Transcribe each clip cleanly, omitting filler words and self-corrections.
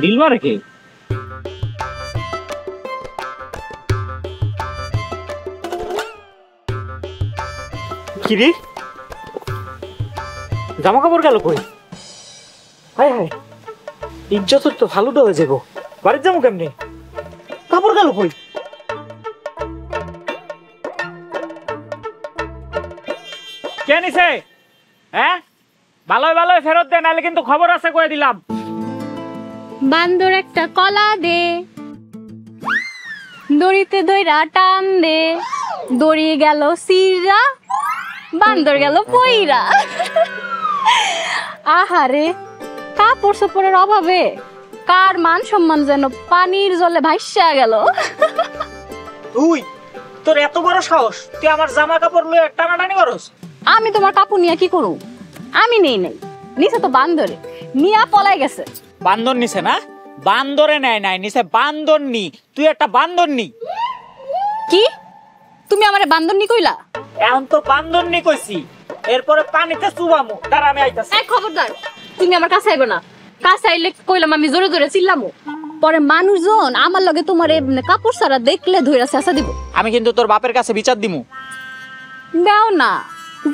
দিলবা রেখে কিরে জামা কাপড় গেল কই? হায় হায়, ইজ্জত তো ফালুদা হয়ে যাবো। বাড়ির যাবো কেমনি? কাপড় গেল কই? কে নিছে? হ্যাঁ, ভালোই ভালোই ফেরত দে, নাহলে কিন্তু খবর আছে কয়ে দিলাম। বান্দর একটা কলা দে, দড়িতে দইরা টান দে, দড়ি গেল সিরা, বান্দর গেল পইরা। আহারে, কাপড় চোপড়ের অভাবে কার মান সম্মান যেন পানির জলে ভাইসা গেল। তুই, তোর এত বড় সাহস, তুই আমার জামা কাপড় লয়ে টানাটানি করস? আমি তোমার কাপড় নিয়ে কি করু? আমি নেই নাই, নিচে তো বান্দরে নিয়া পলাই গেছে। বান্দর নিছে না? বান্দরে নেয় নাই, নিছে বান্দর নি। তুই একটা বান্দর নি। কি? তুমি আমারে বান্দর নি কইলা? এখন তো বান্দর নি কইছি, এরপরে পানিতে চুবামু। তার আমি আইতাছি। এই খবরদার, তুমি আমার কাছে আইবে না। কাছে আইলে কইলাম আমি জোরে জোরে চিল্লামু, পরে মানুষজন আমার লগে তোমার কাপড় সারা দেখলে ধইরা চেঁচা দিব। আমি কিন্তু তোর বাপের কাছে বিচার দিমু। দাও না,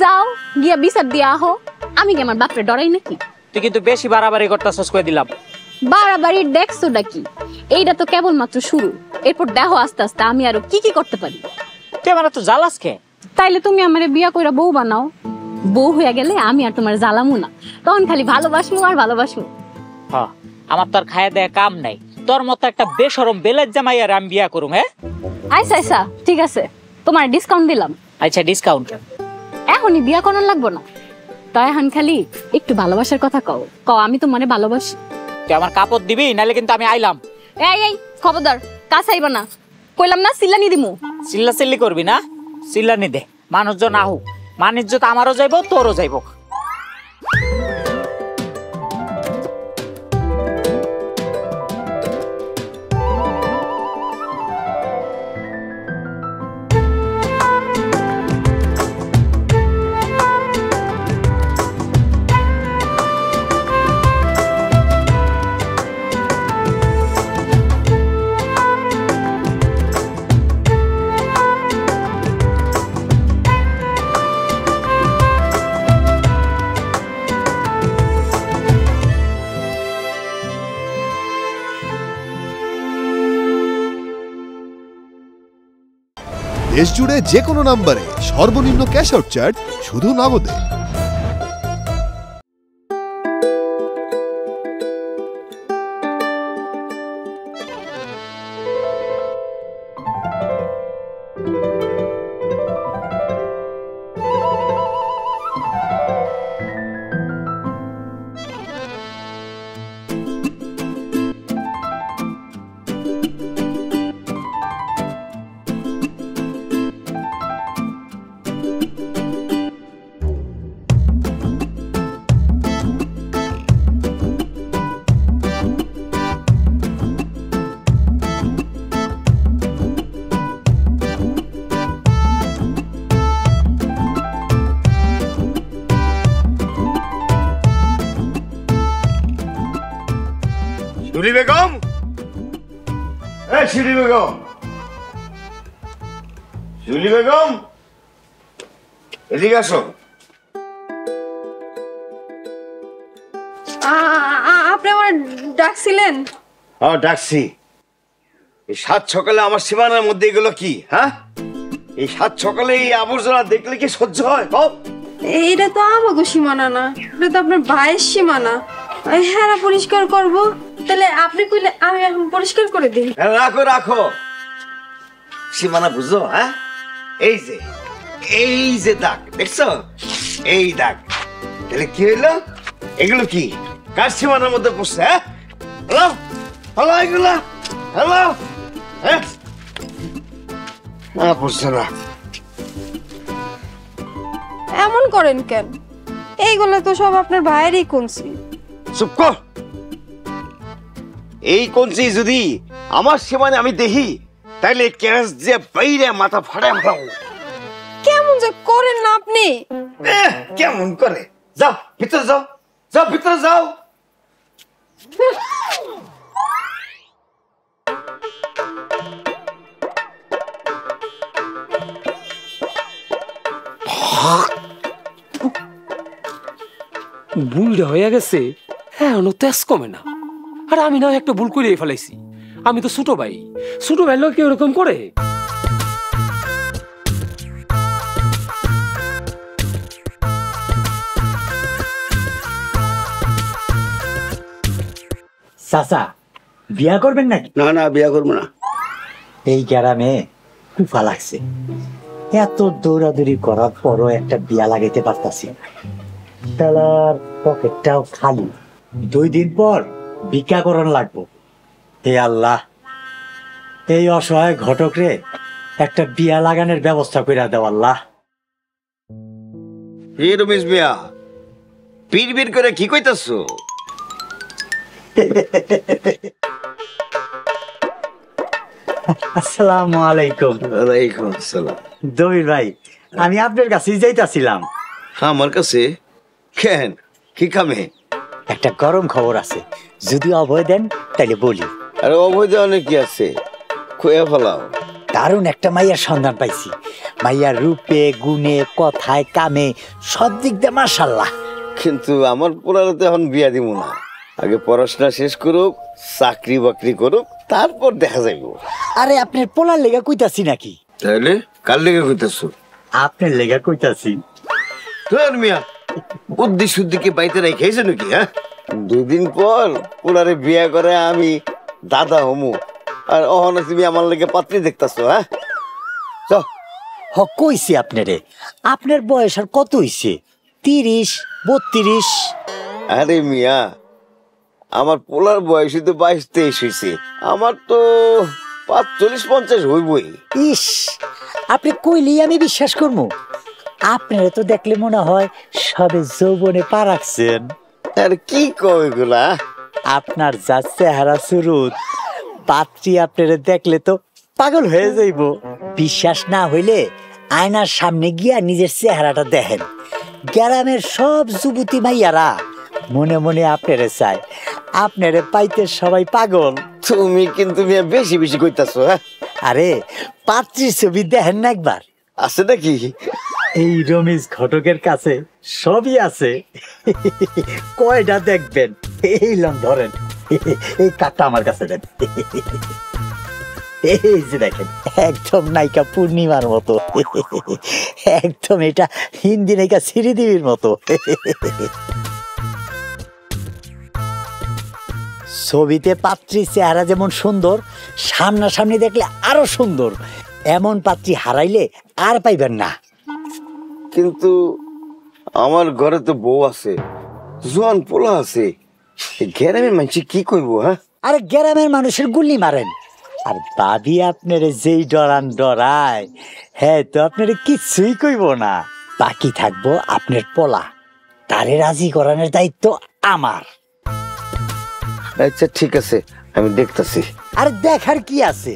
যাও গিয়া বিচার দিয়া আহো। আমি কি আমার বাপরে ডরাই নাকি? তুই কিন্তু বেশি বাড়াবাড়ি করতেছস কই দিলাম। বাড়াবাড়ি দেখছোটা কি? এইটা তো কেবলমাত্র শুরু, এরপর দেখো আস্তে আস্তে আমি আরো কি কি করতে পারি। তুই আমার তো জ্বালাস কে? তাইলে তুমি আমারে বিয়া কইরা বউ বানাও। বউ হইয়া গেলে আমি আর তোমার জ্বালামু না, তখন খালি ভালোবাসবো আর ভালোবাসবো। হ্যাঁ, আমার তো আর খায়া দেয়া কাম নাই। তোর মতো একটা বেশরম বেলের জামাই আর আমি বিয়া করুম। হ্যাঁ আচ্ছা আচ্ছা, ঠিক আছে, তোমার ডিসকাউন্ট দিলাম। আচ্ছা, ডিসকাউন্ট এখনই বিয়া করার লাগবো না, তাই এখন খালি একটু ভালোবাসার কথা কও। কও আমি তোমারে ভালোবাসি। তুই আমার কাপড় দিবি, নাহলে কিন্তু আমি আইলাম। এই এই খবরদার, কাছে আইবা না, কইলাম না চিল্লানি দিমু। চিল্লা চিল্লি করবি না? চিল্লানি দে, মানুষজন আহুক। মানিজ্য তো আমারও যাইব, তোরও যাইব। দেশ জুড়ে যে কোনো নম্বরে সর্বনিম্ন ক্যাশ আউট চার্জ শুধু নগদে। শিউলি বেগম, শিউলি বেগম, শিউলি বেগম, এদিকে আসো। আপনি আমার ডাকছিলেন? হ্যাঁ, ডাকছি। এই সাত সকালে আমার সীমানার মধ্যে এগুলো কি? হ্যাঁ, এই সাত সকালে এই আবর্জনা দেখলে কি সহ্য হয়? এইটা তো আমাকে সীমানা না, এটা তো আপনার ভাইয়ের সীমানা। হ্যাঁ না, পরিষ্কার করব। তাহলে আপনি কইলে আমি এখন পরিষ্কার করে দিই। রাখো রাখো, সীমানা বুঝো? হ্যাঁ, এই যে দাগ দেখছো, এই দাগ, তাহলে কি হইলো? এগুলো কি কার সীমানার মধ্যে পড়ছে? হ্যাঁ, হ্যালো হ্যালো, এগুলা হ্যালো, হ্যাঁ না পড়ছে না। এমন করেন কেন? এইগুলো তো সব আপনার ভাইয়েরই কনসি। চুপ কর। এই কঞ্চি যদি আমার সীমানে আমি দেখি, তাইলে ক্যাশ যে বাইরে মাথা ফাটায় ফেলাবো। কেমন যে করেন না আপনি। কেমন করে? যাও ভিতরে যাও, যাও ভিতরে যাও। ভুলটা হয়ে গেছে, হ্যাঁ তেজ কমে না। আর আমি না একটা ভুল করে ফেলাইছি। আমি তো ছোট ভাই, ছোট ভাই লোক কেউ এরকম করে? চাচা বিয়া করবেন নাকি? না না, বিয়া করবো না। এই গ্রামে কুফা লাগছে, এত দৌড়াদৌড়ি করার পরও একটা বিয়া লাগাইতে পারতাছি না। তার পকেটটাও খালি, 2 দিন পর ভিক্ষাকরণ লাগবো। হে আল্লাহ, এই অসহায় ঘটক রে একটা বিয়া লাগানোর ব্যবস্থা করে দাও আল্লাহ। হে রমেশ মিয়া, পির পির করে কি কইতাছো? আসসালামু আলাইকুম। ওয়ালাইকুম আসসালাম। দবির ভাই, আমি আপনার কাছেই যাইতাছিলাম। আমার কাছে কেন? কি কামে? একটা গরম খবর আছে, যদি অভয় দেন তাইলে বলি। আরে অবৈধ অনেক কি আছে, কইয়া ফেলাও। দারুণ একটা মাইয়ার সন্ধান পাইছি। মাইয়ার রূপে গুণে কথায় কামে সব দিক দিয়ে মাশাআল্লাহ। কিন্তু আমার পোলারে তো এখন বিয়া দিব না। আগে পড়াশোনা শেষ করুক, চাকরি বাকরি করুক, তারপর দেখা যাইব। আরে আপনার পোলার লেগা কইতাছি নাকি? তাহলে কার লেগে কইতাছো? আপনার লেগা কইতাছি। তোর মিয়া বুদ্ধি শুদ্ধি কি বাইতে রাই খেয়েছে নাকি? হ্যাঁ, 2 দিন পর পোলারে বিয়া করে আমি দাদা হমু, আর অহনা তুমি আমার লেগে পাত্রী দেখতাছো? হ্যাঁ, হ কইছি আপনারে, আপনার বয়স আর কত হইছে? 30, 32? আরে মিয়া, আমার পোলার বয়সই তো 22-23 হয়েছে। আমার তো 45-50 হইবই। ইস, আপনি কইলেই আমি বিশ্বাস করবো। আপনারা তো দেখলে মনে হয় সবে যৌবনে পা রাখছেন। আর কি কও এগুলা? আপনার যা চেহারা সুরুত, পাত্রী আপনারা দেখলে তো পাগল হয়ে যাইব। বিশ্বাস না হইলে আয়নার সামনে গিয়া নিজের চেহারাটা দেখেন। গ্রামের সব যুবতী মাইয়ারা মনে মনে আপনারে চায়, আপনারে পাইতে সবাই পাগল। তুমি কিন্তু মিয়া বেশি বেশি কইতাছো। হ্যাঁ, আরে পাত্রীর ছবি দেখেন না একবার। আছে নাকি? এই রমেশ ঘটকের কাছে সবই আছে। কয়টা দেখবেন? এই লন ধরেন, এই কাঠটা আমার কাছে দেন। এই যে দেখেন, একদম নায়িকা পূর্ণিমার মতো, একদম এটা হিন্দি নায়িকা শ্রীদেবীর মতো। ছবিতে পাত্রীর চেহারা যেমন সুন্দর, সামনাসামনি দেখলে আরো সুন্দর। এমন পাত্রী হারাইলে আর পাইবেন না। কিন্তু আমার ঘরে তো বউ আছে, জোয়ান পোলা আছে, গ্রামের মানুষ কি কইব? হ্যাঁ, আরে গ্রামের মানুষের গুল্লি মারেন, আর বাবি আপনারে যেই ডরান ডরায়, হ্যাঁ তো আপনারে কিচ্ছুই কইব না। বাকি থাকবো আপনার পোলা, তারে রাজি করানোর দায়িত্ব আমার। আচ্ছা ঠিক আছে, আমি দেখতাছি। আর দেখার কি আছে?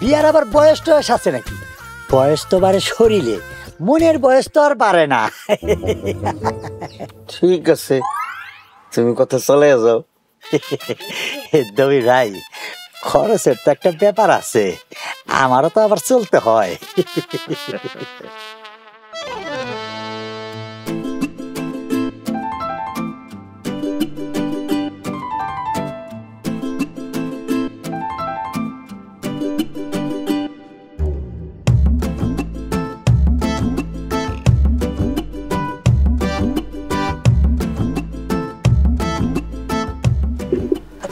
বিয়ার আবার বয়স টয়স আছে নাকি? বয়স তো বাড়ে শরীরে, মনের বয়স তো আর বাড়ে না। ঠিক আছে, তুমি কথা চলে যাও। দবি ভাই, খরচের তো একটা ব্যাপার আছে, আমারও তো আবার চলতে হয়।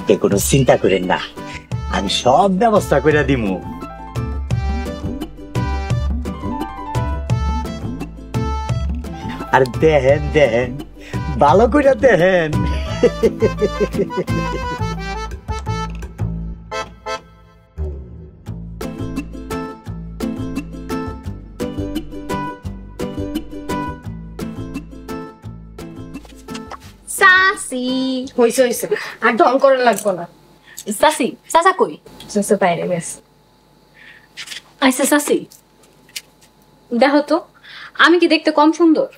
আপনি কোনো চিন্তা করেন না, আমি সব ব্যবস্থা করে দিমু। আর দেখেন দেখেন, ভালো করে দেখেন। সাসি হইছে হইছে, আর ঢং করা লাগবে না। সাসি চাচা কই? চাচা বাইরে গেছে। আচ্ছা সাসি, দেখো তো আমি কি দেখতে কম সুন্দর?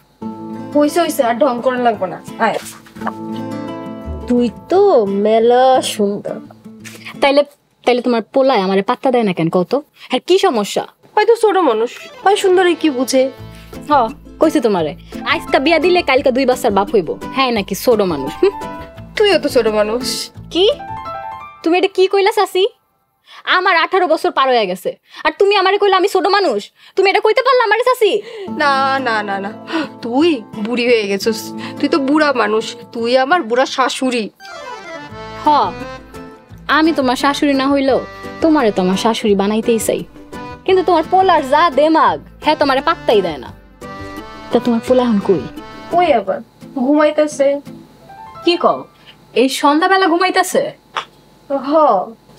হইছে হইছে, আর ঢং করা লাগবে না। আয়, তুই তো মেলা সুন্দর। তাইলে তাইলে তোমার পোলায় আমারে পাত্তা দেয় না কেন কত? হ্যাঁ কি সমস্যা? হয়তো ছোট মানুষ, হয় সুন্দরী কি বুঝে। হ কইছে তোমারে আজকা বিয়া দিলে কালকা 2 বাচ্চার বাপ হইব। হ্যাঁ নাকি ছোট মানুষ? তুইও তো ছোট মানুষ। কি তুমি এটা কি কইলা সাসি? আমার 18 বছর পার হয়ে গেছে আর তুমি আমারে কইলা আমি ছোট মানুষ? তুমি এটা কইতে পারলা আমারে সাসি? না না না না, তুই বুড়ি হয়ে গেছিস, তুই তো বুড়া মানুষ, তুই আমার বুড়া শাশুড়ি। হ আমি তোমার শাশুড়ি না হইলেও তোমারে তোমার শাশুড়ি বানাইতেই চাই, কিন্তু তোমার পোলার যা দেমাগ, হ্যাঁ তোমারে পাত্তাই দেয় না। তা তোমার পোলা এখন কই? ওই আবার ঘুমাইতেছে। কি কও, এই সন্ধ্যাবেলা ঘুমাইতেছে? হ,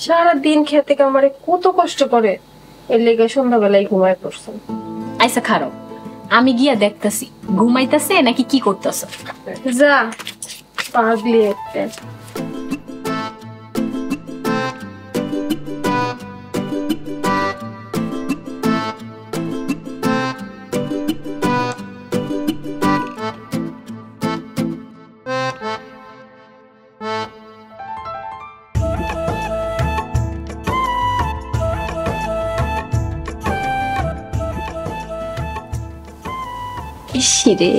সারাদিন খেতে আমারে কত কষ্ট করে, এর লেগে সন্ধ্যাবেলায় ঘুমায় পড়ছে। আইসা খারাপ, আমি গিয়া দেখতেছি ঘুমাইতেছে নাকি কি করতেছে। যা পাগলি একটা। ইসিরে,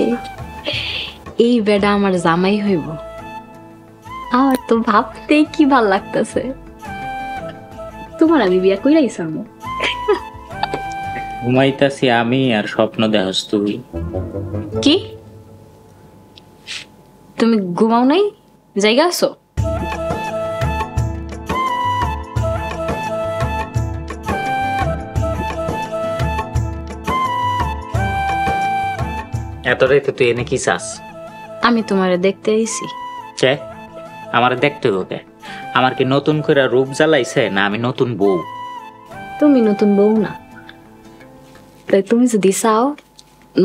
এই বেডা আমার জামাই হইব, আর তো ভাবতে কি ভাল লাগতেছে। তোমার আমি বিয়া কইরাইছাম। ঘুমাইতাছি আমি আর স্বপ্ন দেখস তুই। কি তুমি ঘুমাও নাই, জায়গা আছো? এত রাইতে তুই এনে কি চাস? আমি তোমারে দেখতে আইছি। চে আমার দেখতে হবে, আমার কি নতুন করে রূপ জ্বালাইছে না আমি নতুন বউ? তুমি নতুন বউ না, তাই তুমি যদি চাও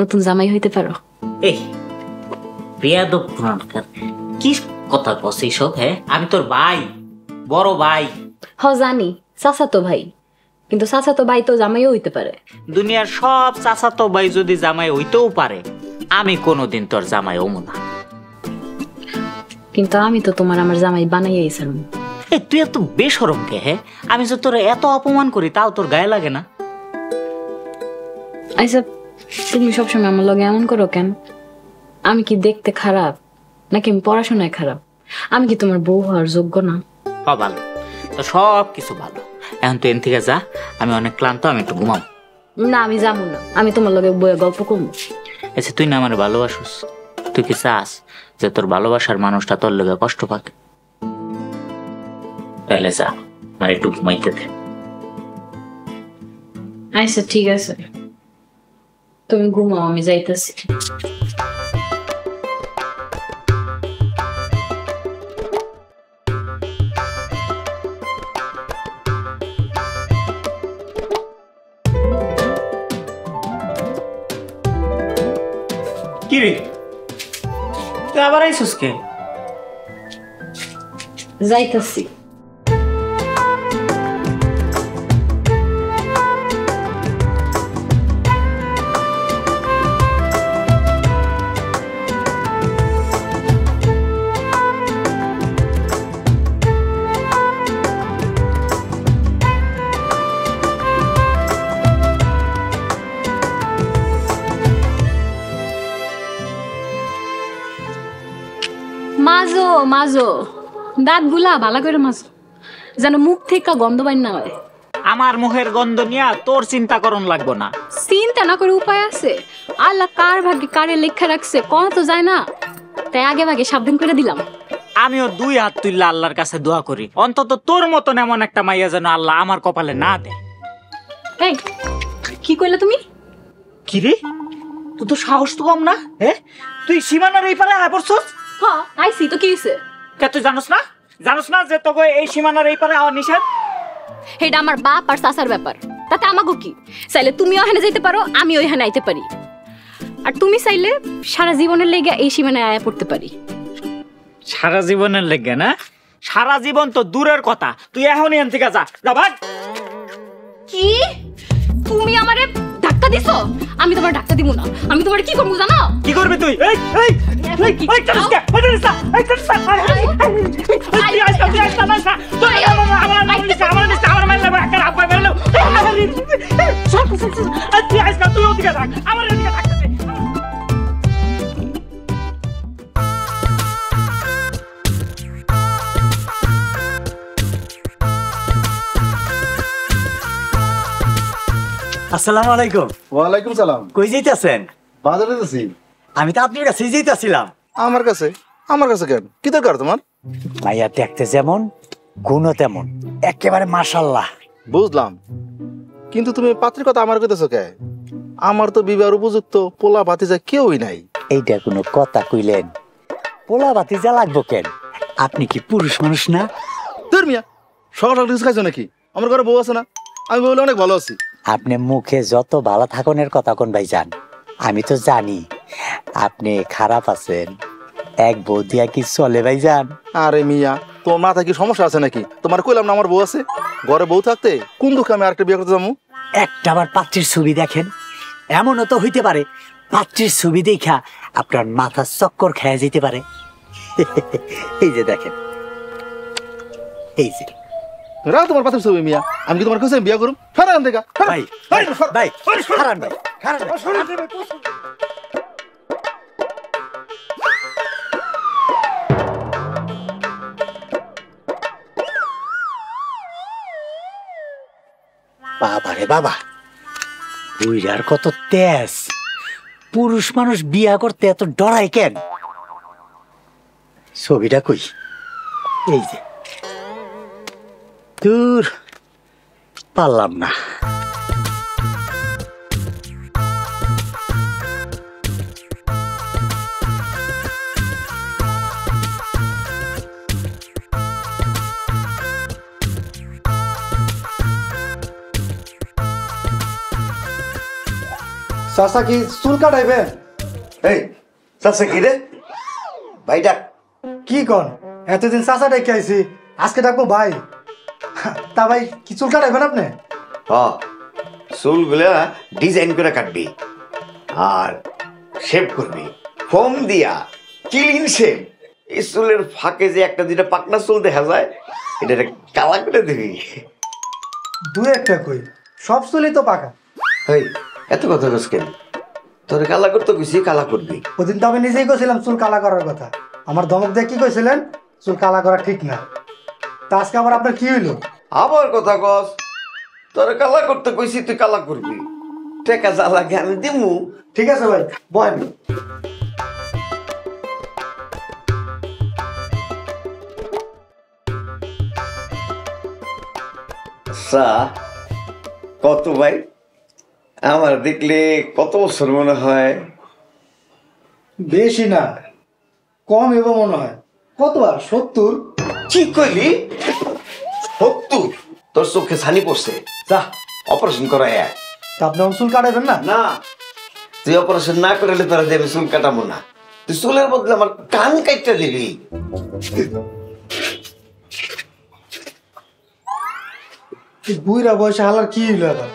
নতুন জামাই হইতে পারো। এই বেয়াদব পুরানকার, কি কথা কস এইসব? হ্যাঁ আমি তোর ভাই, বড় ভাই। হ জানি, চাচাতো ভাই, কিন্তু চাচাতো ভাই তো জামাইও হইতে পারে। দুনিয়ার সব চাচাতো ভাই যদি জামাই হইতেও পারে, আমি কোনোদিন তোর জামাই হমু না। কিন্তু আমি তো তোমার আমার জামাই বানাইয়াইছিলাম। এই তুই এত বেশরম কে? হ্যাঁ আমি যে তোর এত অপমান করি তাও তোর গায়ে লাগে না? আচ্ছা তুমি সবসময় আমার লগে এমন করো কেন? আমি কি দেখতে খারাপ নাকি আমি পড়াশোনায় খারাপ? আমি কি তোমার বউ হওয়ার যোগ্য না? ভালো তো, সব কিছু ভালো। এখন তুই এন থেকে যা, আমি অনেক ক্লান্ত, আমি একটু ঘুমাবো। না আমি যাবো না, আমি তোমার লগে বইয়ে গল্প করবো। আচ্ছা তুই না আমার ভালোবাসুস, তুই কি চাস যে তোর ভালোবাসার মানুষটা তোর লগে কষ্ট পাক? তাহলে যা, আমার একটু ঘুমাইতে দে। আচ্ছা ঠিক আছে, তুমি ঘুমাও, আমি যাইতেছি। কি রে তুই আবার আইসুস কে? যাইতেছি। মাজো মাজো, দাঁত গুলা ভালো করে মাজো, যেন মুখ থেকে গন্ধ বাইর না হয়। আমার মুখের গন্ধ নিয়া তোর চিন্তা করন লাগবো না। চিন্তা না করে উপায় আছে? আল্লাহ কার ভাগ্যে কারে লেখা রাখছে কোন তো যায় না, তাই আগে ভাগে সাবধান করে দিলাম। আমিও 2 হাত তুললে আল্লাহর কাছে দোয়া করি অন্তত তোর মতন এমন একটা মাইয়া যেন আল্লাহ আমার কপালে না দেয়। এই কি কইলা তুমি? কি রে, তুই তো সাহস তো কম না? তুই সীমানার এই পারে আয় পড়ছস? হ্যাঁ আইছি তো, কি হইছে? কে তুই জানোস না যে তোকে এই সীমানার এই পারে আওয়া নিষেধ? এটা আমার বাপ আর চাচার ব্যাপার, তাতে আমাকে কি? চাইলে তুমিও ওখানে যাইতে পারো, আমি ওইখানে আইতে পারি। আর তুমি চাইলে সারা জীবনের লেগে এই সীমানায় আয়া পড়তে পারি। সারা জীবনের লেগে না? সারা জীবন তো দূরের কথা, তুই এখনই এখান থেকে যা ভাগ। কি তুমি আমারে ধাক্কা দিছো? আমি তোমার ধাক্কা দিব না। আমি তোমার কি করবো জানো? কি করবি তুই? আসসালামু আলাইকুম। ওয়ালাইকুম সালাম। কই যাইতাছেন? বাজারে যাচ্ছি। আমি তো আপনার কাছেই যাইতাছিলাম। আমার কাছে কেন, কি দরকার তোমার? মাইয়া দেখতে যেমন গুণও তেমন, একেবারে মাশাআল্লাহ। বুঝলাম, কিন্তু তুমি পাত্রীর কথা আমার কইতেছো কে? আমার তো বিবাহের উপযুক্ত পোলা ভাতিজা কেউই নাই। এইটা কোনো কথা কইলেন? পোলা ভাতিজা লাগবো কেন? আপনি কি পুরুষ মানুষ না? তোর মিয়া সকাল সকাল কিছু খাইছো নাকি? আমার ঘরে বউ আছে না? আমি বলে অনেক ভালো আছি। আপনি মুখে যত ভালো থাকনের কথা কোন ভাই যান, আমি তো জানি আপনি খারাপ আছেন। এক বউ দিয়া কি চলে ভাই যান? আরে মিয়া, তোমার মাথায় কি সমস্যা আছে নাকি? তোমার কইলাম না আমার বউ আছে। ঘরে বউ থাকতে কোন দুঃখে আমি আরেকটা বিয়ে করতে যাবো? একটা আবার পাত্রীর ছবি দেখেন, এমনও তো হইতে পারে পাত্রীর ছবি দেখা আপনার মাথা চক্কর খেয়ে যেতে পারে। এই যে দেখেন, এই যে রাও তোমার পাত্রীর ছবি মিয়া, আমি কি তোমার কাছে বিয়ে করুম? সারান দেখা ভাই ভাই ভাই খারান ভাই খারান ভাই। বাবা রে বাবা, বুইরার কত তেজ! পুরুষ মানুষ বিয়া করতে এত ডরায় কেন? ছবিটা কই? এই যে, দূর পারলাম না। চাচা কি চুল কাটাইবেন? এই চাচা কি রে? ভাই ডাক। কি কন, এতদিন চাচা ডেকে আইছি, আজকে ডাকবো ভাই। তা ভাই কি চুল কাটাইবেন আপনি? চুলগুলা ডিজাইন করে কাটবি আর শেভ করবি ফোম দিয়া, ক্লিন শেভ। এই চুলের ফাঁকে যে একটা দুইটা পাকনা চুল দেখা যায়, এটা কালা করে দিবি। দু একটা কই, সব চুলই তো পাকা। এই এত কথা কস কেন? তোর কালা করতে কইছি, কালা করবি। ওদিন তো আমি নিজেই কইছিলাম চুল কালা করার কথা। আমার ধমক দিয়ে কি কইছিলেন? চুল কালা করা ঠিক না। তা আজকে আবার আপনার কি হইলো? আবার কথা কস? তোর কালা করতে কইছি, তুই কালা করবি। টাকা যা লাগে আমি দিমু। ঠিক আছে ভাই, বহেন। কত ভাই? আমার দেখলে কত বছর মনে হয়? বেশি না, কম এবং মনে হয়। কত আর 70? কি কইলি? 70? তোর চোখে ছানি পড়ছে, যা অপারেশন করাই। তা আপনি চুল কাটাইবেন না? না, তুই অপারেশন না করলে তোরা দেবে চুল কাটাবো না। তুই চুলের বদলে আমার কান কাটটা দিবি। বুইরা বয়সে হালার কি হইলো এখন?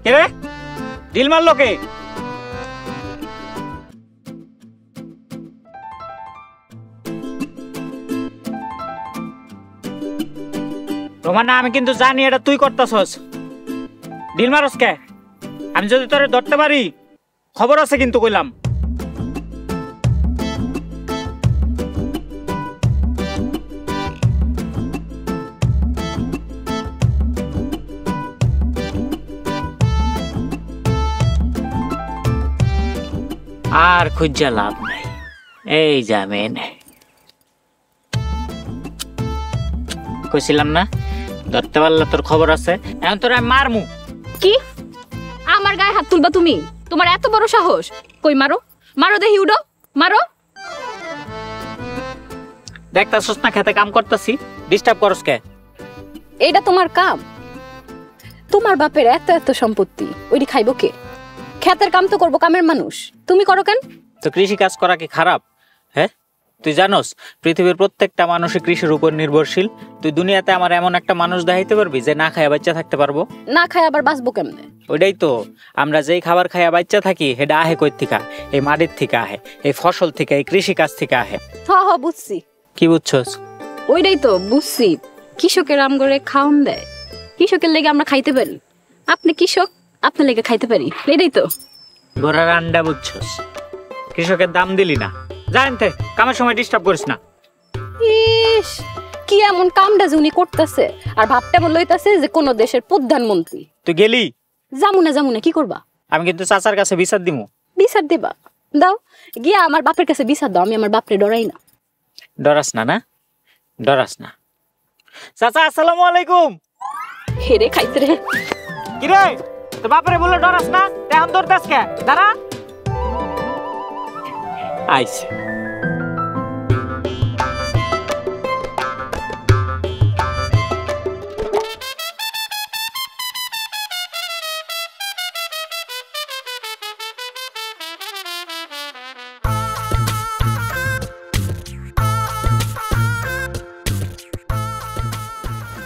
কে রে? ঢিল মারলো কে? রোমানা আমি কিন্তু জানি এটা তুই করতাছস। ঢিল মারস কে? আমি যদি তোরে ধরতে পারি খবর আছে কিন্তু কইলাম। আর খুঁজা লাভ নাই, এই জামিন। কইছিলাম না ধরতে পারলে তোর খবর আছে। এখন তোর আমি মারমু। কি আমার গায়ে হাত তুলবা তুমি? তোমার এত বড় সাহস? কই মারো, মারো দেখি, উডো মারো। দেখতাছস না খেতে কাম করতেছি, ডিস্টার্ব করস কে? এইটা তোমার কাম? তোমার বাপের এত এত সম্পত্তি, ওইটি খাইবো কে? খেতের কাম তো করবো কামের মানুষ, তুমি করো কেন? তো কৃষি কাজ করা কি খারাপ? হ্যাঁ, তুই জানোস পৃথিবীর প্রত্যেকটা মানুষই কৃষির উপর নির্ভরশীল। তুই দুনিয়াতে আমার এমন একটা মানুষ দেখাইতে পারবি যে না খায়া বাচ্চা থাকতে পারবো? না খায় আবার বাঁচবো কেমনে? ওইটাই তো, আমরা যেই খাবার খায়া বাচ্চা থাকি সেটা আহে কই থেকে? এই মাটির থেকে আহে, এই ফসল থেকে, এই কৃষি কাজ থেকে আহে। হ বুঝছি। কি বুঝছস? ওইটাই তো বুঝছি, কৃষকের আম করে খাওন দেয়, কৃষকের লেগে আমরা খাইতে পারি। আপনি কৃষক, আপনার লেগে খাইতে পারি, এটাই তো। ঘোড়ার আন্ডা বুঝছস, কৃষকের দাম দিলি না। জানতে কামের সময় ডিস্টার্ব করিস না। ইস, কি এমন কামটা যে উনি করতেছে, আর ভাবটা এমন লইতাছে যে কোন দেশের প্রধানমন্ত্রী। তুই গেলি? জামুনা কি করবা? আমি কিন্তু চাচার কাছে বিচার দিমু। বিচার দিবা? দাও গিয়া আমার বাপের কাছে বিচার দাও, আমি আমার বাপরে ডরাই না। ডরাস না? না ডরাস না। চাচা আসসালামু আলাইকুম। হেরে খাইতে রে। কি রে, তো বাপরে বলে ডরাস না? এখন দৌড়তাস কে? দাঁড়া। আইছে।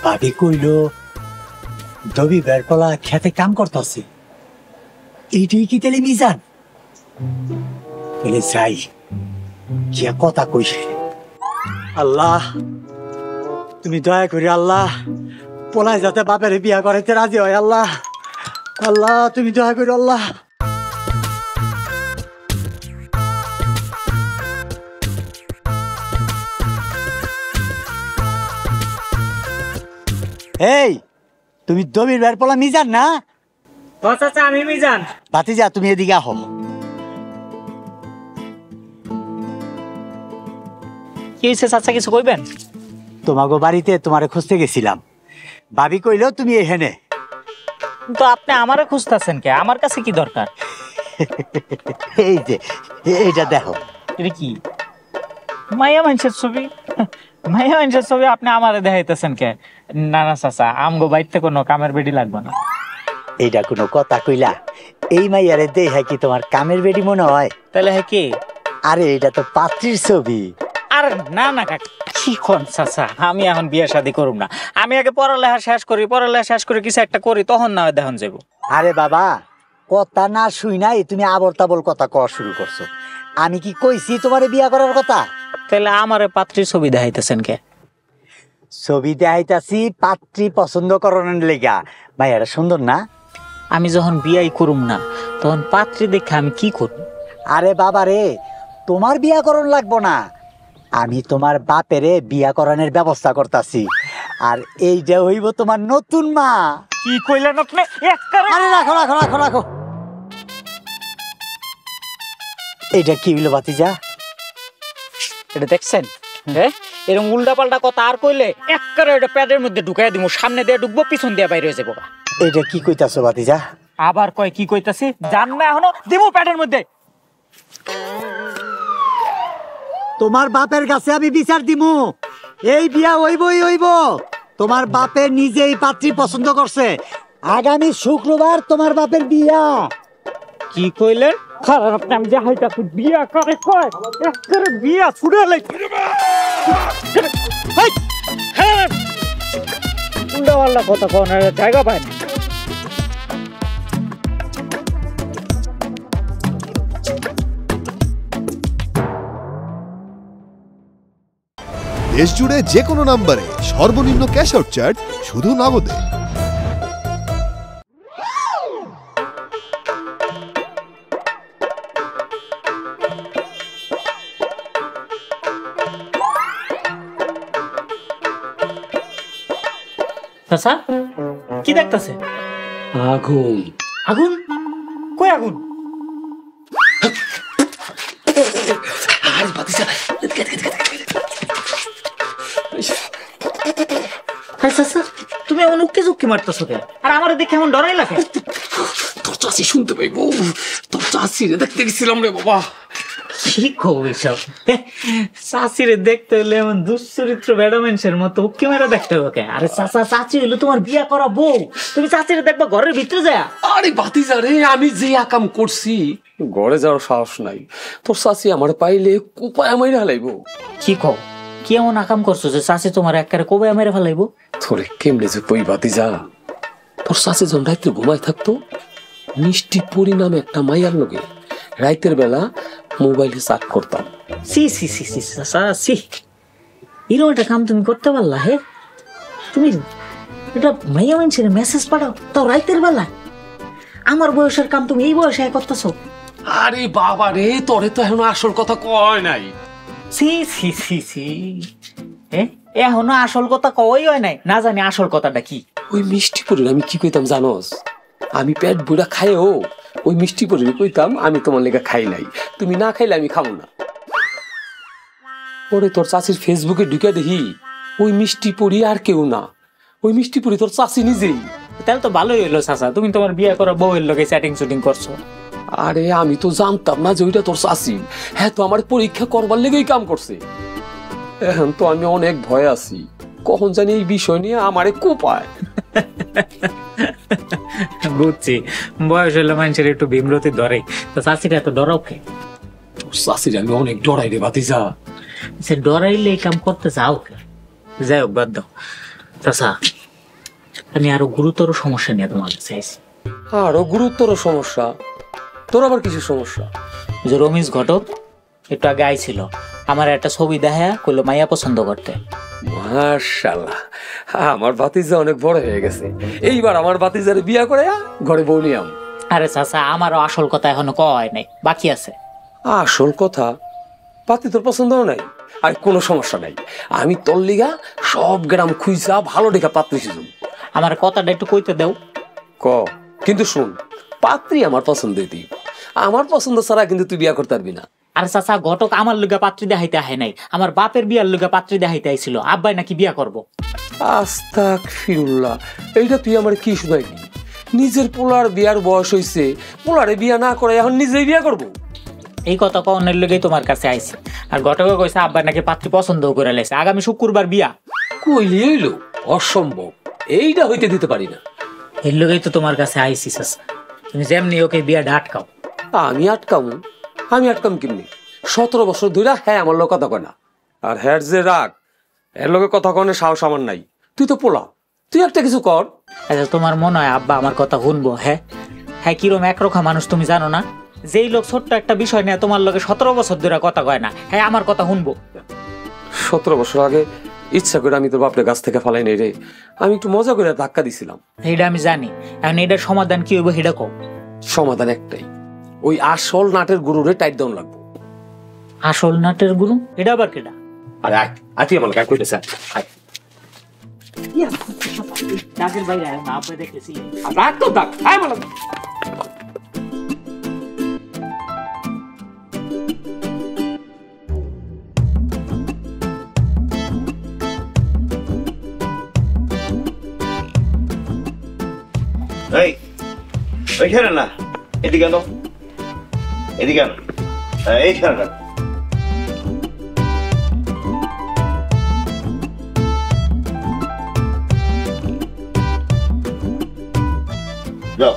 ভাবি কইল দবি বেরপলা খেতে কাম করতেছে, এইটাই কি তাহলে মিজান? বলে যাই কি কথা কইছে। আল্লাহ তুমি দয়া করি, আল্লাহ পোলায় যাতে বাপের বিয়া করাইতে রাজি হয়। আল্লাহ আল্লাহ তুমি দয়া করি আল্লাহ। এই তুমি দবির বেরপলা মিজান না? চাচা আমি মিজান। ভাতিজা তুমি এদিকে আহো। কি হয়েছে চাচা, কিছু কইবেন? তোমাগো বাড়িতে তোমারে খুঁজতে গেছিলাম, ভাবি কইলো তুমি এখানে। তো আপনি আমারে খুঁজতেছেন কে? আমার কাছে কি দরকার? এই যে এইটা দেখো। এটা কি? মাইয়া মানুষের ছবি? মাইয়া মানুষের ছবি আপনি আমারে দেখাইতেছেন কে? না না চাচা, আমগো বাড়িতে কোনো কামের বেডি লাগবে না। এইটা কোনো কথা কইলা? এই মাইয়ারে দেখাই কি তোমার কামের বেডি মনে হয়? তাহলে হ্যাঁ কি? আরে এটা তো পাত্রীর ছবি। আর না না কাকা, কি কোন চাচা, আমি এখন বিয়ে শাদী করুম না। আমি আগে পড়ালেখা শেষ করি, পড়ালেখা শেষ করে কিছু একটা করি, তখন না হয় দেখুন যাবো। আরে বাবা, কথা না শুই নাই তুমি আবল তাবল কথা কওয়া শুরু করছো। আমি কি কইছি তোমারে বিয়া করার কথা? তাহলে আমারে পাত্রীর ছবি দেখাইতেছেন কে? ছবি দেখাইতাছি পাত্রী পছন্দ করানোর লেগা। ভাইয়ারা সুন্দর না? আমি যখন বিয়াই করুম না তখন পাত্রী দেখে আমি কি করব? আরে বাবা রে, তোমার বিয়া করণ লাগবো না, আমি তোমার বাপেরে বিয়া করানোর ব্যবস্থা করতেছি। আর এইটা হইব তোমার নতুন মা। কি কইলেন আপনি? আরে রাখো রাখো রাখো রাখো। এইটা কি হইলো ভাতিজা? এটা দেখছেন? হ্যাঁ, এরকম উল্টা পাল্টা কথা আর কইলে একবারে এটা প্যাডের মধ্যে ঢুকাই দিব। সামনে দিয়ে ঢুকবো, পিছন দিয়ে বাইরে হয়ে যাবো। এইটা কি কইতাছো ভাতিজা? আবার কয় কি কইতাছি জান না? এখনো দিব প্যাডের মধ্যে। তোমার বাপের কাছে আমি বিচার দিমু। এই বিয়া হইবই হইব। তোমার বাপে নিজেই পাত্রী পছন্দ করছে। আগামী শুক্রবার তোমার বাপের বিয়া। কি কইলেন? খারাপ আপনি, আমি দেখাইতাছি বিয়া করে কয় একবারে বিয়া ছুড়ে লাই। উল্টা পাল্টা কথা কোনের জায়গা পায় না। দেশ জুড়ে যে কোনো নম্বরে সর্বনিম্ন ক্যাশ আউট চার্জ শুধু নগদে। চাচা কি দেখতেছে? আগুন। আগুন? কই আগুন? তুমি এমন উক্কি চুক্কি মারতেছো কে? আর আমার দেখে এমন ডরাই লাগে? তোর চাষি শুনতে পাইবো, তোর চাষি দেখতে গেছিলাম রে বাবা। কি খবর এসব? চাচিরে দেখতে হলে এমন দুশ্চরিত্র বেড়া মানুষের মতো উক্কি মেরা দেখতে হবে কে? আরে চাচা চাচি হইলো তোমার বিয়া করা বউ, তুমি চাচিরে দেখবা ঘরের ভিতরে যায়? আরে ভাতিজা রে, আমি যে আকাম করছি ঘরে যাওয়ার সাহস নাই। তোর চাচি আমার পাইলে কোপায় মেরে হালাইবো। কি কও? কি এমন আকাম করছো যে চাচি তোমার একেবারে কোপায় মেরে ফেলাইবো? তোরে কেমনে যে কই ভাতিজা, তোর চাচি যখন রাত্রে ঘুমায় থাকতো, মিষ্টি পরি নামে একটা মাইয়ার লগে রাতের বেলা মোবাইলে চাট করতাম। সি সি সি সি চাচা সি, এরকম একটা কাম তুমি করতে পারলা? হে, তুমি এটা মাইয়া মানুষের মেসেজ পাঠাও, তাও রাতের বেলা? আমার বয়সের কাম তুমি এই বয়সে করতেছো? আরে বাবা রে, তোরে তো এখন আসল কথা কয় নাই। সি সি সি সি, এখনো আসল কথা কই হয় নাই, না জানি আসল কথাটা কি। ওই মিষ্টি পরির আমি কি কইতাম জানোস? আমি পেট বুড়া খাইও ওই মিষ্টি পরির কইতাম আমি তোমার লেগে খাই নাই, তুমি না খাইলে আমি খাবো না। পরে তোর চাচির ফেসবুকে ঢুকে দেখি ওই মিষ্টি পরি আর কেউ না, ওই মিষ্টি পরি তোর চাচি নিজেই। তাহলে তো ভালোই হইলো চাচা, তুমি তোমার বিয়ে করা বউয়ের লগে চ্যাটিং শুটিং করছো। আরে আমি তো জানতাম না যে ওইটা তোর চাচি। হ্যাঁ, তো আমার পরীক্ষা করবার লেগেই কাম করছে। এখন তো আমি অনেক ভয় আছি, কখন জানি এই বিষয় নিয়ে আমারে কোপায়। বুঝছি, বয়স হলে মানুষের একটু বিমরতি ধরে, তো চাচিটা এত ডরাও কে? তোর চাচির আমি অনেক ডরাই রে ভাতিজা। সে ডরাইলে এই কাম করতে যাও কে? যাই হোক, বাদ দাও চাচা, আমি আরো গুরুতর সমস্যা নিয়ে তোমার কাছে আইছি। আরো গুরুতর সমস্যা? তোর আবার কিসের সমস্যা? যে রমেশ ঘটক একটু আগে আইছিল, আমার একটা ছবি দেখা কইলো মাইয়া পছন্দ করতে। মাশাআল্লাহ, আমার ভাতিজা অনেক বড় হয়ে গেছে, এইবার আমার ভাতিজারে বিয়া করে ঘরে বউ নিয়াম। আরে চাচা, আমারও আসল কথা এখনো কয় নাই, বাকি আছে। আসল কথা? পাতি তোর পছন্দ নাই? আর কোনো সমস্যা নাই, আমি তোর লিগা সব গ্রাম খুঁজা ভালো দেখা পাত্রী খুঁজুম। আমার কথাটা একটু কইতে দাও। ক, কিন্তু শুন, পাত্রী আমার পছন্দ হইতি, আমার পছন্দ ছাড়া কিন্তু তুই বিয়া করতে পারবি না। আর চাচা, ঘটক আমার লুগা পাত্রী দেখাইতে আহে নাই, আমার বাপের বিয়ার লুগা পাত্রী দেখাইতে আইছিল, আব্বাই নাকি বিয়া করব। আস্তাগফিরুল্লাহ, এইটা তুই আমার কি শুনাইলি? নিজের পোলার বিয়ার বয়স হইছে, পোলারে বিয়া না করে এখন নিজেই বিয়া করব? এই কথা কনের লুগেই তোমার কাছে আইছি। আর ঘটকে কইছে আব্বাই নাকি পাত্রী পছন্দ করে লাইছে, আগামী শুক্রবার বিয়া। কইলি হইলো? অসম্ভব, এইটা হইতে দিতে পারি না। এর লুগেই তো তোমার কাছে আইছি চাচা, তুমি যেমনি ওকে বিয়াটা আটকাও। আমি আটকামু? আমি আটকাম কেমনি? 17 বছর ধরে হ্যাঁ আমার লোক কথা কয় না, আর হ্যাঁ যে রাগ, এর লোকে কথা কনে সাহস আমার নাই। তুই তো পোলা, তুই একটা কিছু কর। আচ্ছা, তোমার মনে হয় আব্বা আমার কথা শুনবো? হ্যাঁ হ্যাঁ, কিরম একরোখা মানুষ তুমি জানো না? যেই লোক ছোট্ট একটা বিষয় নিয়ে তোমার লোকে 17 বছর ধরে কথা কয় না, হ্যাঁ আমার কথা শুনবো? 17 বছর আগে ইচ্ছা করে আমি তোর বাপরে গাছ থেকে ফালাই নেই রে, আমি একটু মজা করে ধাক্কা দিছিলাম। এইটা আমি জানি, এখন এটার সমাধান কি হইব সেটা কও। সমাধান একটাই, ওই আসল নাটের গুরুরে টাইট ডাউন লাগবে। আসল নাটের গুরু? এটা আবার কেডা? আরে আতি আমার কাজ কইতেছ? কাজের বাইরে না, আপনি দেখতেছি রাখ তো ডাক, আয় বল। এই ওইখানে না, এদিকে আনো, এদিকে আনো, এইখানে না। যাও।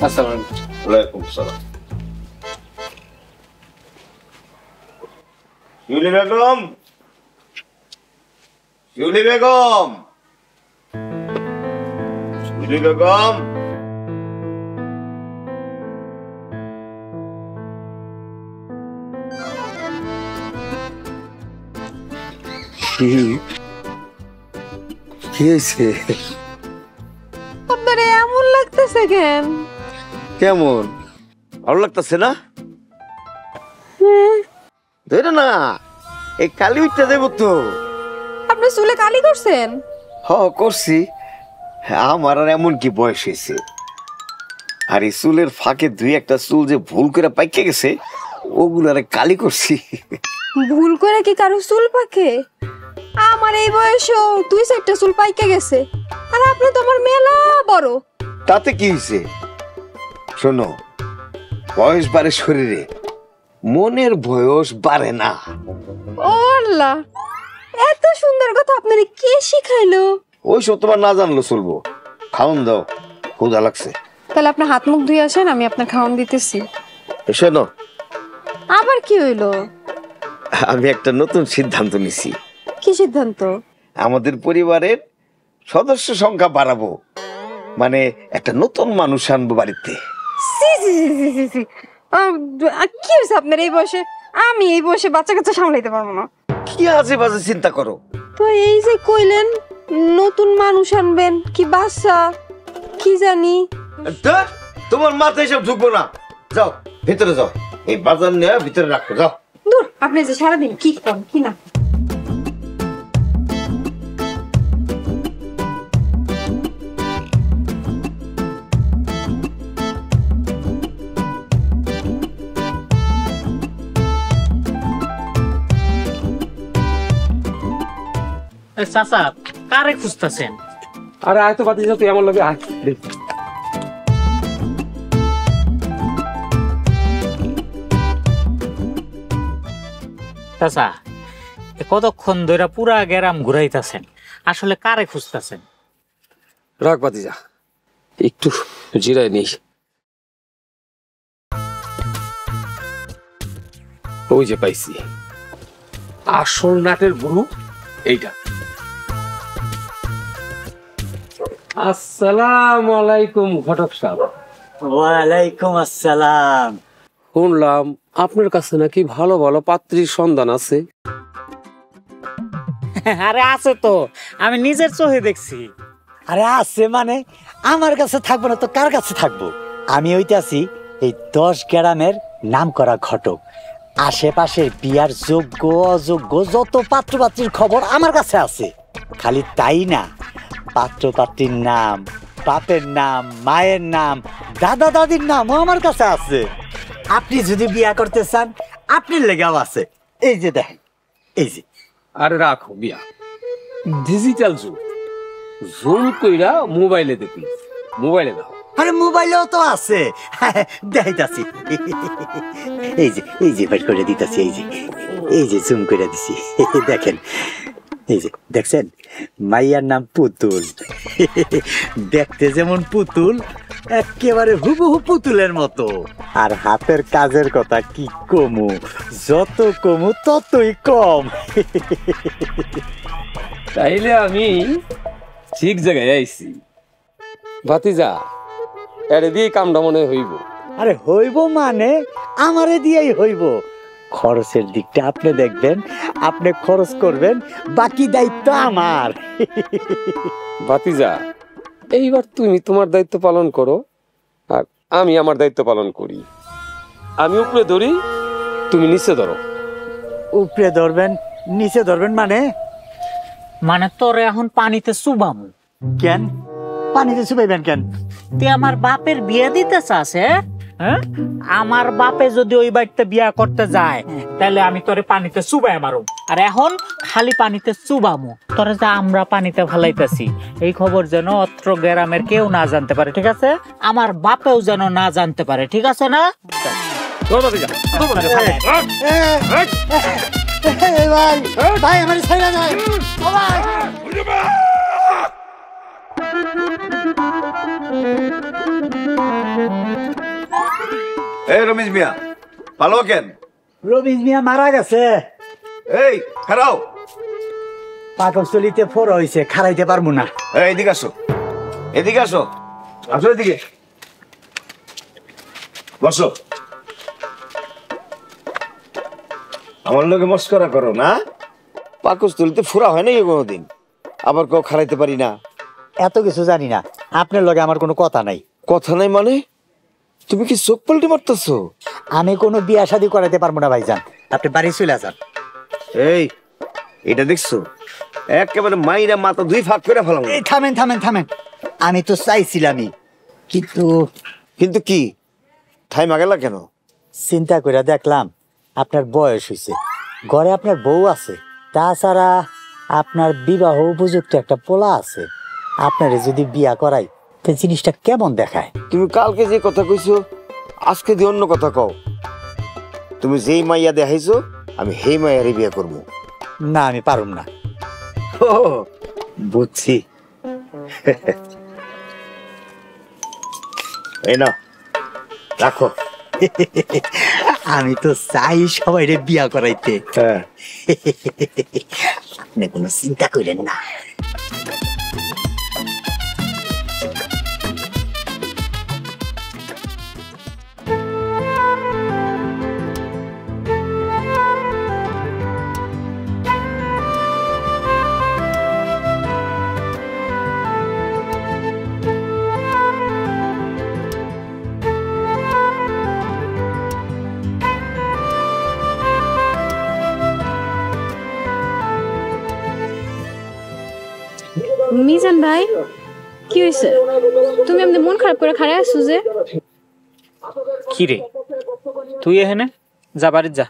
আসসালামু আলাইকুম সালাম। শিউলি বেগম, শিউলি বেগম, শিউলি বেগম। কি হয়েছে? আপনার এমন লাগতেছে কেন? কেমন ভালো লাগতেছে না? ধরে না, এই কালি উঠতে দেবো তো। আপনি চুলে কালি করছেন? হ করছি। আমার আর এমন কি বয়স হয়েছে, আর এই চুলের ফাঁকে দুই একটা চুল যে ভুল করে পাইকে গেছে, ওগুলো আর কালি করছি। ভুল করে কি কারো চুল পাকে? আমার এই বয়সেও 2-4টা চুল পাইকে গেছে, আর আপনি তো আমার মেলা বড়। তাতে কি হয়েছে? শোনো, বয়স বাড়ে শরীরে, মনের বয়স বাড়ে না। ও আল্লাহ, এত সুন্দর কথা আপনারে কে শিখাইলো? ওই সব তোমার না জানলো চলবো। খাওন দাও, ক্ষুধা লাগছে। তাহলে আপনি হাত মুখ ধুয়ে আসেন, আমি আপনার খাওয়ান দিতেছি। শোনো, আবার কি হইলো? আমি একটা নতুন সিদ্ধান্ত নিছি। কি সিদ্ধান্ত? আমাদের পরিবারের সদস্য সংখ্যা বাড়াবো, মানে একটা নতুন মানুষ আনবো বাড়িতে। কি হয়েছে আপনার এই বয়সে? আমি এই বয়সে বাচ্চা কাচ্চা সামলাইতে পারবো না। কি আছে বাজে চিন্তা করো? তো এই যে কইলেন নতুন মানুষ আনবেন, কি বাচ্চা কি জানি। তোমার মাথায় সব ঢুকবো না, যাও ভিতরে যাও, এই বাজার নিয়ে ভিতরে রাখো, যাও। দূর, আপনি যে সারাদিন কি করেন কি না। চাচা কারে খুঁজতেছেন? আরে আয় তো ভাতিজা, তুই আমার লগে আয়। চাচা কতক্ষণ ধরে পুরা গ্রাম ঘুরাইতেছেন, আসলে কারে খুঁজতেছেন? রাখ ভাতিজা, একটু জিরাই নেই। ওই যে পাইছি আসল নাটের গুরু, এইটা। আসসালামু আলাইকুম ঘটক সাহেব। ওয়ালাইকুম আসসালাম। শুনলাম আপনার কাছে নাকি ভালো ভালো পাত্রীর সন্ধান আছে। আরে আছে তো, আমি নিজের চোখে দেখছি। আরে আছে মানে আমার কাছে থাকবো না তো কার কাছে থাকবো? আমি হইতাছি এই 10 গ্রামের নাম করা ঘটক। আশেপাশের বিয়ার যোগ্য অযোগ্য যত পাত্র পাত্রীর খবর আমার কাছে আছে। খালি তাই না, পাত্র পাত্রীর নাম, বাপের নাম, মায়ের নাম, দাদা দাদির নামও আমার কাছে আছে। আপনি যদি বিয়া করতে চান, আপনার লেগাও আছে। এই যে দেখেন, এই যে। আরে রাখো বিয়া, ডিজিটাল যুগ, জুম কইরা মোবাইলে দেখি, মোবাইলে দাও। আরে মোবাইলেও তো আছে, দেখাইতাছি। এই যে বের করে দিতাছি, এই যে জুম করে দিছি, দেখেন। এই যে দেখছেন, মাইয়ার নাম পুতুল। দেখতে যেমন পুতুল, একেবারে হুবহু পুতুলের মতো। আর হাতের কাজের কথা কি কমু, যত কমু ততই কম। তাইলে আমি ঠিক জায়গায় আইছি। ভাতিজা, এর দিয়ে কামটা মনে হইব। আরে হইব মানে আমারে দিয়েই হইব। খরচের দিকটা আপনি দেখবেন, আপনি খরচ করবেন, বাকি দায়িত্ব আমার। ভাতিজা, এইবার তুমি তোমার দায়িত্ব পালন করো, আর আমি আমার দায়িত্ব পালন করি। আমি উপরে ধরি, তুমি নিচে ধরো। উপরে ধরবেন, নিচে ধরবেন মানে তোরে এখন পানিতে চুবামু। কেন পানিতে চুবাইবেন কেন? তুই আমার বাপের বিয়ে দিতে চাস? হ্যাঁ, আমার বাপে যদি ওই বাড়িতে বিয়া করতে যায়, তাহলে আমি তোরে পানিতে চুবাই মারুম। আর এখন খালি পানিতে চুবামু, তোরে যা আমরা পানিতে ফেলাইতেছি এই খবর যেন অত্র গ্রামের কেউ না জানতে পারে, ঠিক আছে? আমার বাপেও যেন না জানতে পারে, ঠিক আছে না? ভাই আমার ছাইরা যায়। এই রমেশ মিয়া, ভালো কেন? রবিজ মিয়া মারা গেছে। এই খারাও, পাকস্থলিতে ফোড়া হইছে, খারাইতে পারবো না। এদিকে আসো, এদিকে আসো, আসো এদিকে বসো। আমার লোকে মস্করা করো না? পাকস্থলিতে ফোড়া হয় না কোনোদিন, আবার কেউ খারাইতে পারি না। এত কিছু জানি না, আপনার লগে আমার কোনো কথা নাই। কথা নাই মানে? তুমি কি চোখ পাল্টে মারতেছো? আমি কোনো বিয়া শাদী করাইতে পারবো না ভাইজান, আপনি বাড়ি চলে যান। এই এটা দেখছো, একেবারে মাইরা মাথা দুই ফাঁক করে ফেলাম। থামেন থামেন থামেন, আমি তো চাইছিলামই, কিন্তু কিন্তু কি থাইমা গেলা কেন? চিন্তা করে দেখলাম আপনার বয়স হয়েছে, ঘরে আপনার বউ আছে, তাছাড়া আপনার বিবাহ উপযুক্ত একটা পোলা আছে। আপনারে যদি বিয়া করাই তো জিনিসটা কেমন দেখায়? তুমি কালকে যে কথা কইছো আজকে দিয়ে অন্য কথা কও। তুমি যেই মাইয়া দেখাইছো আমি সেই মাইয়ারই বিয়ে করবো। না, আমি পারুম না। ও বুঝছি। এই না রাখো। আমি তো চাই সবাই বিয়া করাইতে। আপনি কোনো চিন্তা করেন না। মিজান ভাই, কি হয়েছে? তুমি এমনি মন খারাপ করে খাড়ায় আসছো যে? কি রে তুই এখানে? যা বাড়ি যা।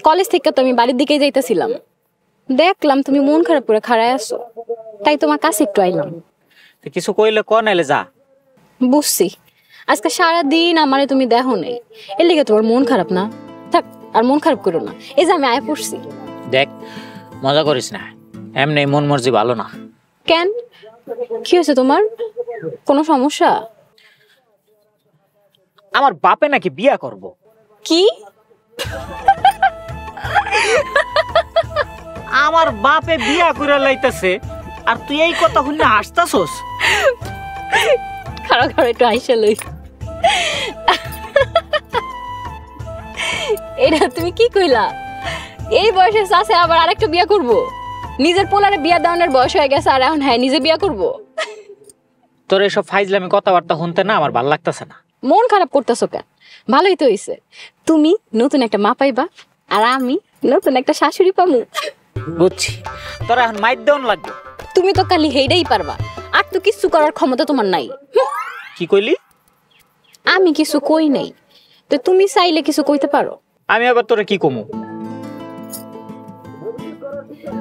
কলেজ থেকে তো আমি বাড়ির দিকেই যাইতেছিলাম, দেখলাম তুমি মন খারাপ করে খাড়ায় আসছো, তাই তোমার কাছে একটু আইলাম। কিছু কইলে ক, নাইলে যা। বুঝছি, আজকে সারাদিন আমারে তুমি দেখো নেই, এর লিগে তোমার মন খারাপ না? থাক, আর মন খারাপ করো না, এই যে আমি আয় পড়ছি। দেখ, মজা করিস না, এমনি মন মর্জি ভালো না। কেন, কি হয়েছে তোমার? কোনো সমস্যা? আমার বাপে নাকি বিয়া করব। কি? আমার বাপে বিয়া করে লাইতেছে আর তুই এই কথা শুনে হাসতাছস? খারাপ খারাপ একটু আইসা লই। এটা তুমি কি কইলা? এই বয়সে চাষে আবার আরেকটা বিয়া করব? নিজের পোলারে বিয়া দেওয়ানোর বয়স হয়ে গেছে আর এখন হ্যাঁ নিজে বিয়া করব? তোর এসব ফাইজলামি কথাবার্তা শুনতে না আমার ভালো লাগতেছে না। মন খারাপ করতেছো কেন? ভালোই তো হইছে, তুমি নতুন একটা মা পাইবা আর আমি নতুন একটা শাশুড়ি পামু। বুঝছি, তোর এখন মাইর দেওয়ান লাগবে। তুমি তো খালি হেইডাই পারবা, আর তো কিছু করার ক্ষমতা তোমার নাই। কি কইলি? আমি কিছু কই নাই, তো তুমি চাইলে কিছু কইতে পারো। আমি আবার তোরে কি কমু?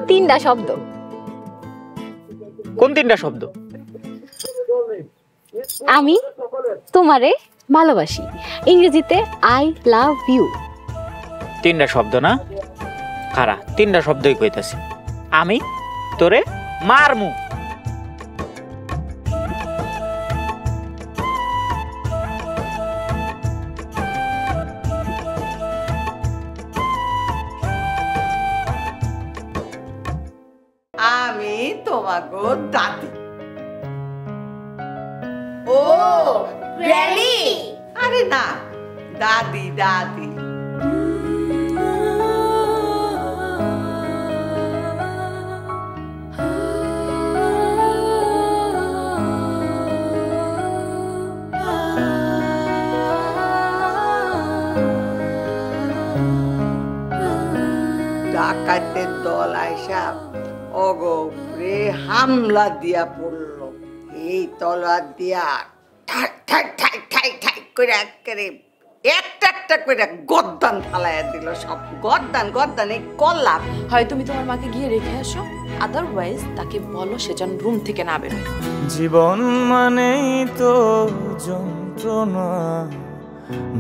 তিনটা শব্দ। কোন তিনটা শব্দ? আমি তোমারে ভালোবাসি, ইংরেজিতে আই লাভ ইউ। তিনটা শব্দ না? খারা, তিনটা শব্দই কইতাছি। আমি তোরে মারমু। আমি তোমাকে দাদি। ও গ্র্যানি? আরে না, দাদি দাদি। ডাকাতের দল আইসা অগরে হামলা দিয়া পড়ল। এই তলোয়ার দিয়া ঠাক ঠাক ঠাক ঠাক ঠাক করে একেবারে একটা একটা করে গর্দান ফালাইয়া দিল। সব গর্দান গর্দান এই কল্লা। হয় তুমি তোমার মাকে গিয়ে রেখে আসো, আদারওয়াইজ তাকে বলো সে যেন রুম থেকে না বেরোয়। জীবন মানেই তো যন্ত্রণা,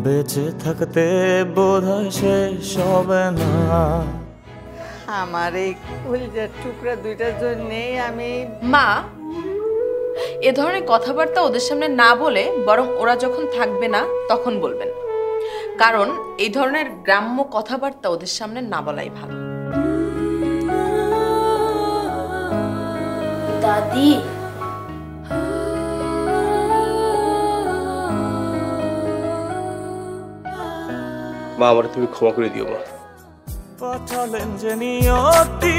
বেঁচে থাকতে বোধহয় শেষ হবে না। আমার এই কলিজার টুকরা দুইটার জন্যেই আমি। মা, এ ধরনের কথাবার্তা ওদের সামনে না বলে বরং ওরা যখন থাকবে না তখন বলবেন, কারণ এই ধরনের গ্রাম্য কথাবার্তা ওদের সামনে না বলাই ভালো। দাদি, মা, আমার তুমি ক্ষমা করে দিও মা। পাঠালেন যে নিয়তি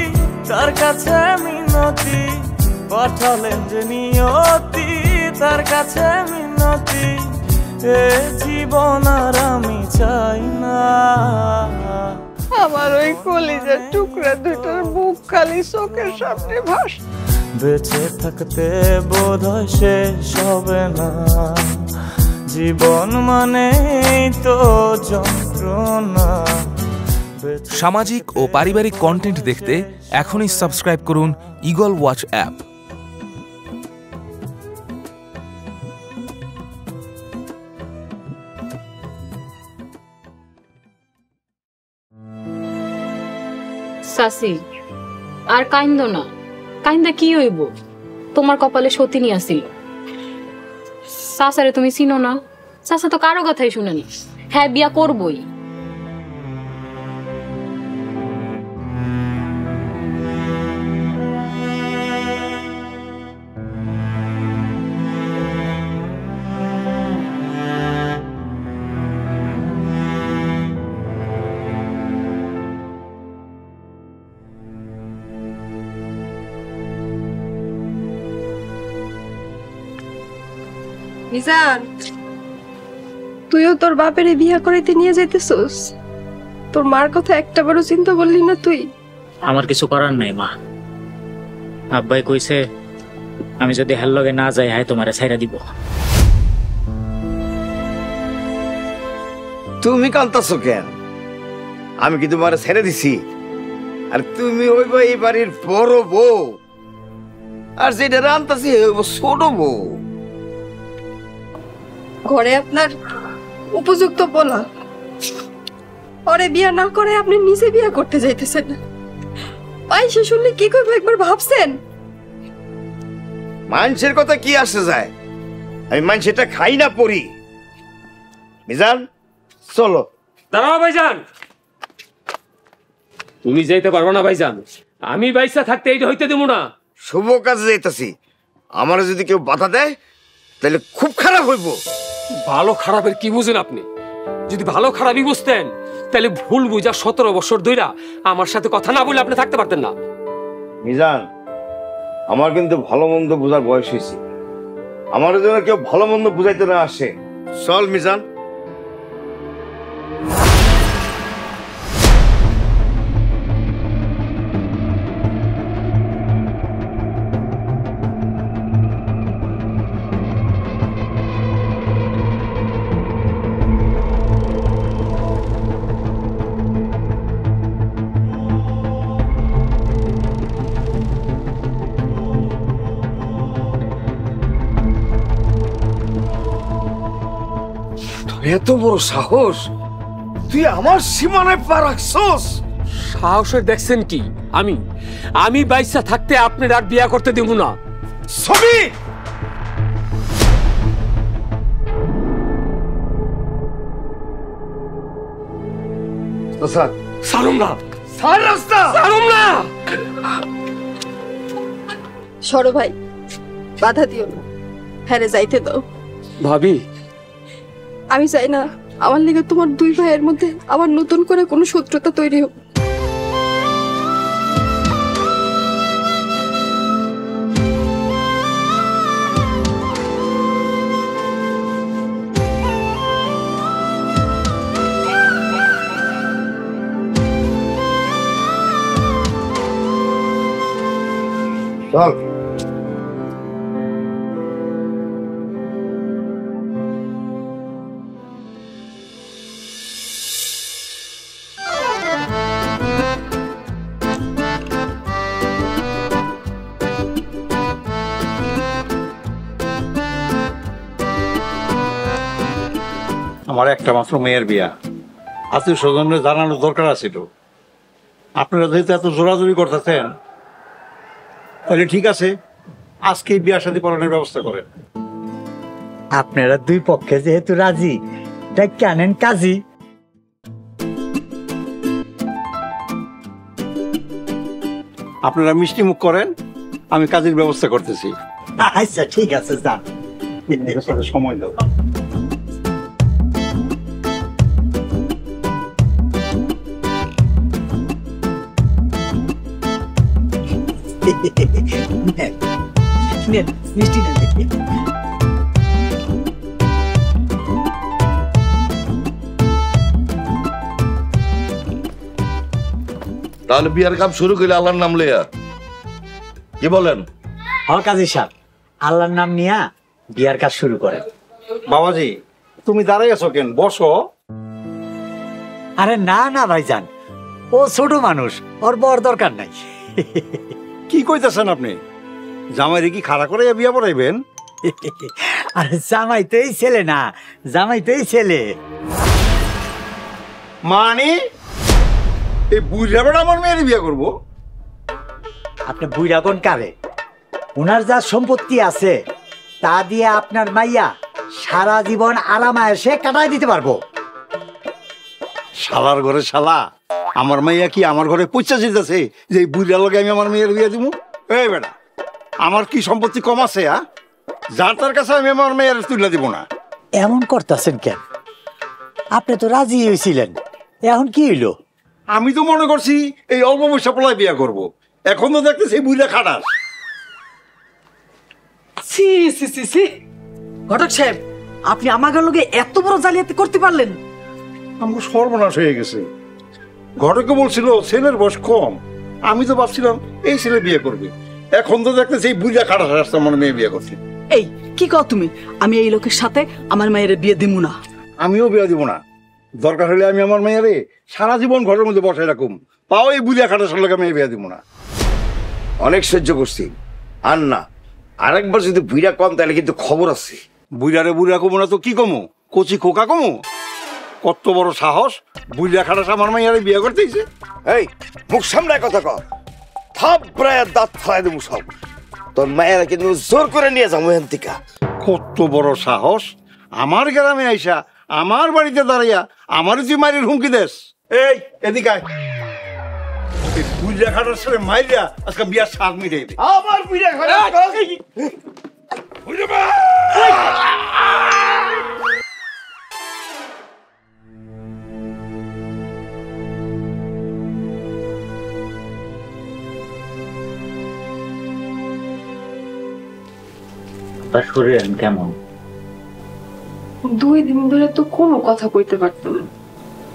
তার কাছে মিনতি, পাঠালেন যে নিয়তি তার কাছে মিনতি, এ জীবন আর আমি চাই না। আমার ওই কলিজার টুকরা দুটোর বুক খালি চোখের সামনে ভাসে। বেঁচে থাকতে বোধহয় শেষ হবে না, জীবন মানেই তো যন্ত্রণা। সামাজিক ও পারিবারিক কন্টেন্ট দেখতে এখনই সাবস্ক্রাইব করুন ঈগল ওয়াচ অ্যাপ। সাসি আর কাইন্দ না, কাইন্দা কি হইব? তোমার কপালে সতীনী আসিল। সাসারে তুমি চিনো না? সাসা তো কারো কথাই শুনেনি। হ্যাঁ, বিয়া করবই। মিজান, তুইও তোর বাপের বিয়া করাইতে নিয়ে যাইতেছস? তোর মার কথা একটা বারও চিন্তা করলি না তুই? আমার কিছু করার নাই মা। আব্বাই কইছে আমি যদি হেল লগে না যাই হাই তোমারে ছাইরা দিব। তুমি কান্তাছো কেন? আমি কি তোমার ছেড়ে দিছি? আর তুমি হইব এই বাড়ির বড় বউ, আর যেটা রান্তাছি হইব ছোট বউ। ঘরে আপনার উপযুক্ত বলা, পরে বিয়া না করে আপনি নিজে বিয়া করতে যাইতেছেন না। পাইসে শুনলে কি করবো একবার ভাবছেন? মানুষের কথা কি আসে যায়? আমি মানুষটা খাই না পড়ি। মিজান চলো। দাঁড়াও ভাইজান, তুমি যাইতে পারবো না ভাইজান। আমি বাইসা থাকতে এইটা হইতে দেবো না। শুভ কাজে যাইতাছি, আমার যদি কেউ বাধা দেয় তাহলে খুব খারাপ হইব। ভালো খারাপের কি বুঝেন আপনি? যদি ভালো খারাপই বুঝতেন তাহলে ভুল বুঝা 17 বছর ধইরা আমার সাথে কথা না বলে আপনি থাকতে পারতেন না। মিজান, আমার কিন্তু ভালো মন্দ বোঝার বয়স হয়েছে। আমার জন্য কেউ ভালো মন্দ বুঝাইতে না আসে। চল মিজান। এত বড় সাহস, তুই আমার সীমানায় পা রাখছস? সাহসের দেখছেন কি? আমি বাইসা থাকতে আপনার আর বিয়া করতে দেব না। ছবি সারুম না, সার রাস্তা সারুম না। সরো ভাই, বাধা দিও না, হ্যাঁ যাইতে দাও। ভাবি, আমি চাই না আমার লিগে তোমার দুই ভাইয়ের মধ্যে আবার নতুন করে কোনো শত্রুতা তৈরি হোক। চল। আমার একটা মাত্র মেয়ের বিয়া, আত্মীয় স্বজনের জানানোর দরকার আছিল। আপনারা যেহেতু এত জোরাজোরি করতেছেন, তাহলে ঠিক আছে, আজকে বিয়ার সাথে পড়ানোর ব্যবস্থা করেন। আপনারা দুই পক্ষে যেহেতু রাজি, তাই কেনেন কাজী। আপনারা মিষ্টি মুখ করেন, আমি কাজের ব্যবস্থা করতেছি। আচ্ছা ঠিক আছে, যান। সময় দাও। মিষ্টি নেন। তাহলে বিয়ার কাম শুরু করলে আল্লাহর নাম লইয়া, কি বলেন? হ কাজী সাহেব, আল্লাহর নাম নিয়া বিয়ার কাজ শুরু করেন। বাবাজি তুমি দাঁড়াই আছো কেন, বসো। আরে না না ভাইজান, ও ছোট মানুষ, ওর বর দরকার নাই। কি কইতেছেন আপনি? জামাইরে কি খাড়া করে বিয়া পড়াইবেন? আরে জামাই তো এই ছেলে না, জামাই তো এই ছেলে। মানে এই বুঝা বেড়া আমার মেয়ের বিয়ে করবো? আপনি বুইরা কোন কারে? ওনার যা সম্পত্তি আছে তা দিয়ে আপনার মাইয়া সারা জীবন আরামায়েশে কাটাই দিতে পারবো। শালার ঘরে শালা, আমার মাইয়া কি আমার ঘরে পয়সা যেতেছে যে বুড়িয়া লগে আমি আমার মেয়ের বিয়ে দিব? এই বেটা, আমার কি সম্পত্তি কম আছে? যার তার কাছে আমি আমার মেয়ের তুলে দিব না। এমন করতেছেন কেন? আপনি তো রাজি হয়েছিলেন, এখন কি হইলো? আমি তো মনে করছি এই অল্প পয়সা পোলায় বিয়ে করব, এখন তো দেখতেছি বুড়িয়া খাটাস। সি সি সি সি ঘটক সাহেব, আপনি আমাদের লগে এত বড় জালিয়াতি করতে পারলেন? আমার সর্বনাশ হয়ে গেছে। ঘটকে বলছিল ছেলের বয়স কম, আমি তো ভাবছিলাম এই ছেলে বিয়ে করবে, এখন তো দেখতেছি এই বুড়িয়া খাটাস আসছে আমার মেয়ে বিয়ে করছে। এই কি কও তুমি? আমি এই লোকের সাথে আমার মায়ের বিয়ে দিব না। আমিও বিয়ে দিব না। দরকার হলে আমি আমার মেয়েরে সারা জীবন ঘরের মধ্যে বসায় রাখুম, পাও এই বুড়িয়া খাটাসের লোক আমি বিয়ে দিব না। অনেক সহ্য করছি, আর না, আরেকবার যদি বুড়া কম তাহলে কিন্তু খবর আছে। বুড়ারে বুড়া কমো না তো কি কমো, কচি খোকা কমো? কত বড় সাহস, বুড়িয়া খাটাস আমার মেয়েরে বিয়ে করতেইছে। এই মুখ সামলায় কথা কর, থাপড়ায় দাঁত ফালাই দেবো সব। তোর মায়েরা কিন্তু জোর করে নিয়ে যাবো এখান থেকে। কত বড় সাহস, আমার গ্রামে আইসা আমার বাড়িতে দাঁড়াইয়া আমারই তুই মায়ের হুমকি দেস? এই এদিকে আয়, এই বুড়িয়া খাটার সাথে মাইরিয়া আজকে বিয়ার স্বাদ মিটাই দে। আমার বুড়িয়া খাটাস শরীর কেমন? 2 দিন ধরে তো কোনো কথা কইতে পারতাম না,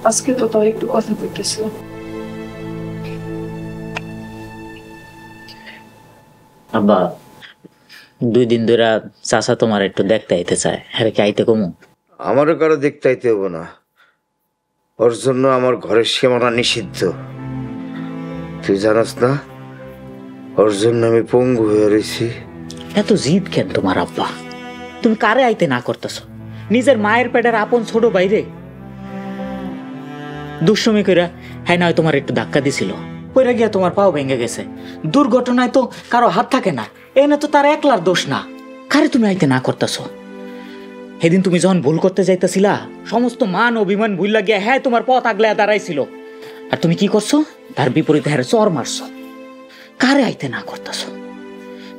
আজকে তো তাও একটু কথা কইতেছে। আব্বা 2 দিন ধরে চাচা তোমার একটু দেখতে আইতে চায়, হ্যাঁ কি আইতে কমু? আমারও কারো দেখতে আইতে হবো না, ওর জন্য আমার ঘরের সীমানা নিষিদ্ধ। তুই জানাস না ওর জন্য আমি পঙ্গু হয়ে রয়েছি। এত জিদ কেন তোমার আব্বা? তুমি কারে আইতে না করতেছো? নিজের মায়ের পেটের আপন ছোট বাইরে দুষ্টমি কইরা হ্যাঁ নয় তোমার একটু ধাক্কা দিছিল, পইরা গিয়া তোমার পাও ভেঙে গেছে। দুর্ঘটনায় তো কারো হাত থাকে না, এনে তো তার একলার দোষ না। কারে তুমি আইতে না করতেছো? সেদিন তুমি যখন ভুল করতে যাইতেছিলা সমস্ত মান অভিমান ভুল লাগিয়া হ্যাঁ তোমার পথ আগলায় দাঁড়াইছিল, আর তুমি কি করছো? তার বিপরীতে হ্যাঁ চর মারছো। কারে আইতে না করতেছো?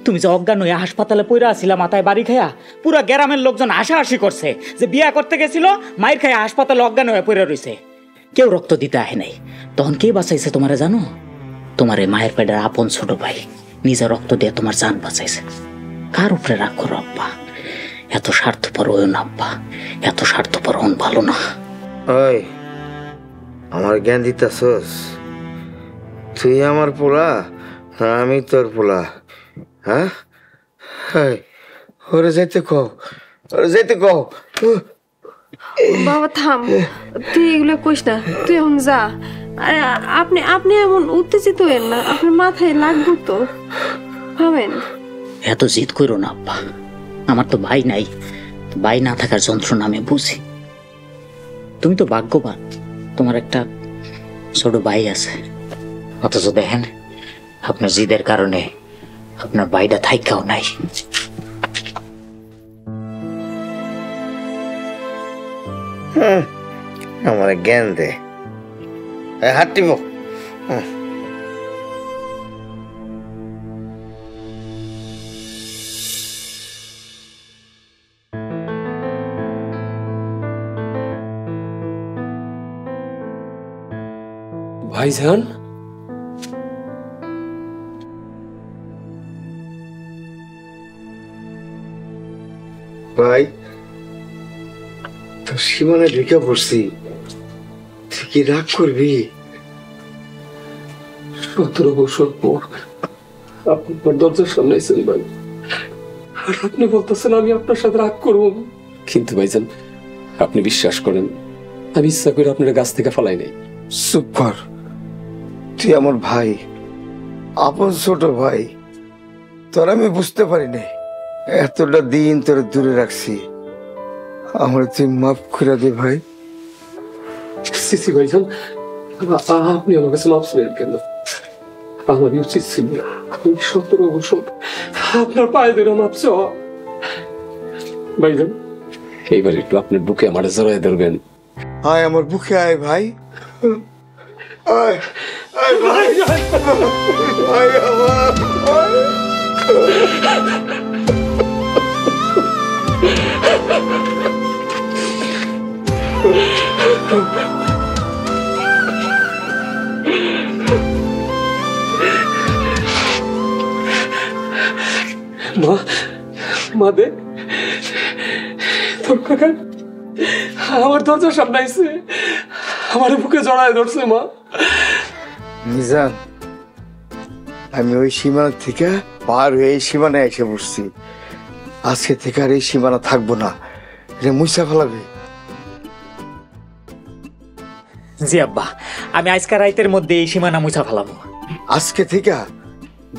তুমি যে অজ্ঞান হইয়া হাসপাতালে পইরা আসিলা মাথায় বাড়ি খাইয়া, পুরা গ্রামের লোকজন হাসাহাসি করছে যে বিয়া করতে গেছিল মায়ের খাইয়া হাসপাতালে অজ্ঞান হয়ে পইরা রইছে, কেউ রক্ত দিতে আহে নাই। তখন কে বাঁচাইছে তোমারে জানো? তোমার এই মায়ের পেটের আপন ছোট ভাই নিজে রক্ত দিয়ে তোমার জান বাঁচাইছে। কার উপরে রাগ করো আব্বা? এত স্বার্থপর হইও না আব্বা, এত স্বার্থপর হন ভালো না। ওই আমার জ্ঞান দিতেছস? তুই আমার পোলা না আমি তোর পোলা? হ্যাঁ, ওরে যাইতে কও, ওরে যাইতে কও। বাবা থাম, তুই এগুলো কইস না, তুই এখন যা। আরে আপনি আপনি এমন উত্তেজিত হইেন না, আপনার মাথায় লাগবে তো, ভাবেন। এত জিদ করো না আব্বা, আমার তো ভাই নাই, ভাই না থাকার যন্ত্রণা আমি বুঝি। তুমি তো ভাগ্যবান, তোমার একটা ছোট ভাই আছে, অথচ দেখেন আপনার জিদের কারণে আপনার ভাইটা থাইকাও নাই। আমার জ্ঞান দে, হাঁটিব। ভাইজান ভাই তো সীমানা ঢুকে পড়ছি, তুই কি রাগ করবি? 17 বছর পর আপনি আপনার দরজার সামনে আছেন ভাই, আর আপনি বলতেছেন আমি আপনার সাথে রাগ করবো। কিন্তু ভাইজান আপনি বিশ্বাস করেন, আমি ইচ্ছা করে আপনার গাছ থেকে ফালাই নাই। চুপ কর, তুই আমার ভাই, আপন ছোট ভাই, তোর আমি বুঝতে পারি নাই, এতটা দিন তোর দূরে রাখছি, আমার তুই মাফ করে দে ভাই। সিসি ভাইজান আপনি আমার কাছে মাফ চাইলেন কেন? আমার উচিত ছিল আমি 17 বছর আপনার পায়ে ধরে মাপ চাওয়া। ভাইজান এইবার একটু আপনার বুকে আমার জড়ায় ধরবেন। আয় আমার বুকে আয় ভাই, আয় আয় ভাই, আয় আমার মা, মা দেখ তোর কাকা আমার দরজার সামনে আইছে, আমার বুকে জড়ায় ধরছে। মা মিজান, আমি ওই সীমানা থেকে পার হয়ে এই সীমানায় এসে বসছি, আজকে থেকে আর এই সীমানা থাকবো না, এটা মুছা ফেলাবে। জি আব্বা, আমি আজকে রাইতের মধ্যে এই সীমানা মুছা ফেলাবো। আজকে থেকে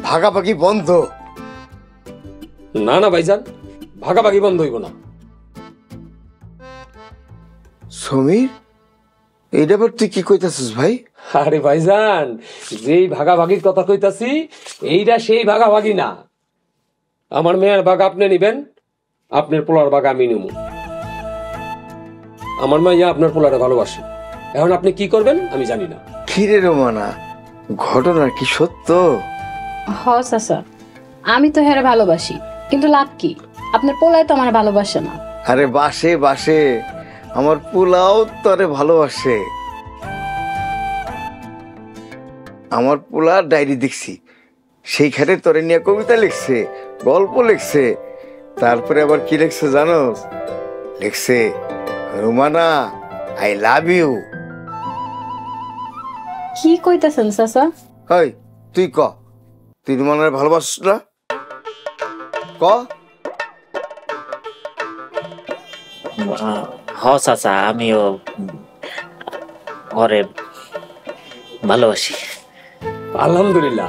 ভাগাভাগি বন্ধ। না না ভাইজান, ভাগাভাগি বন্ধ হইব না। সমীর, এইটা আবার তুই কি কইতাছিস ভাই? আরে ভাইজান, যেই ভাগাভাগির কথা কইতাছি এইটা সেই ভাগাভাগি না। আমার মেয়ের ভাগ আপনি নিবেন, আপনার পোলার ভাগ আমি নিব। আমার মাইয়া আপনার পোলারে ভালোবাসে, এখন আপনি কি করবেন আমি জানি না। কিরে রোমানা, ঘটনা কি সত্য? হ চাচা, আমি তো হেরে ভালোবাসি, কিন্তু লাভ কি? আপনার পোলায় তো আমার ভালোবাসে না। আরে বাসে বাসে, আমার পোলাও তোরে ভালোবাসে। আমার পোলা ডায়েরি দেখছি, সেইখানে তোরে নিয়ে কবিতা লিখছে, গল্প লিখছে, তারপরে আবার কি লিখছে জানোস? লিখছে রোমানা আই লাভ ইউ। কি কইতেছেন চাচা? হাই তুই ক, তুই রোমানার ভালোবাসিস না? ক। হ চাচা, আমিও ওরে ভালোবাসি। আলহামদুলিল্লাহ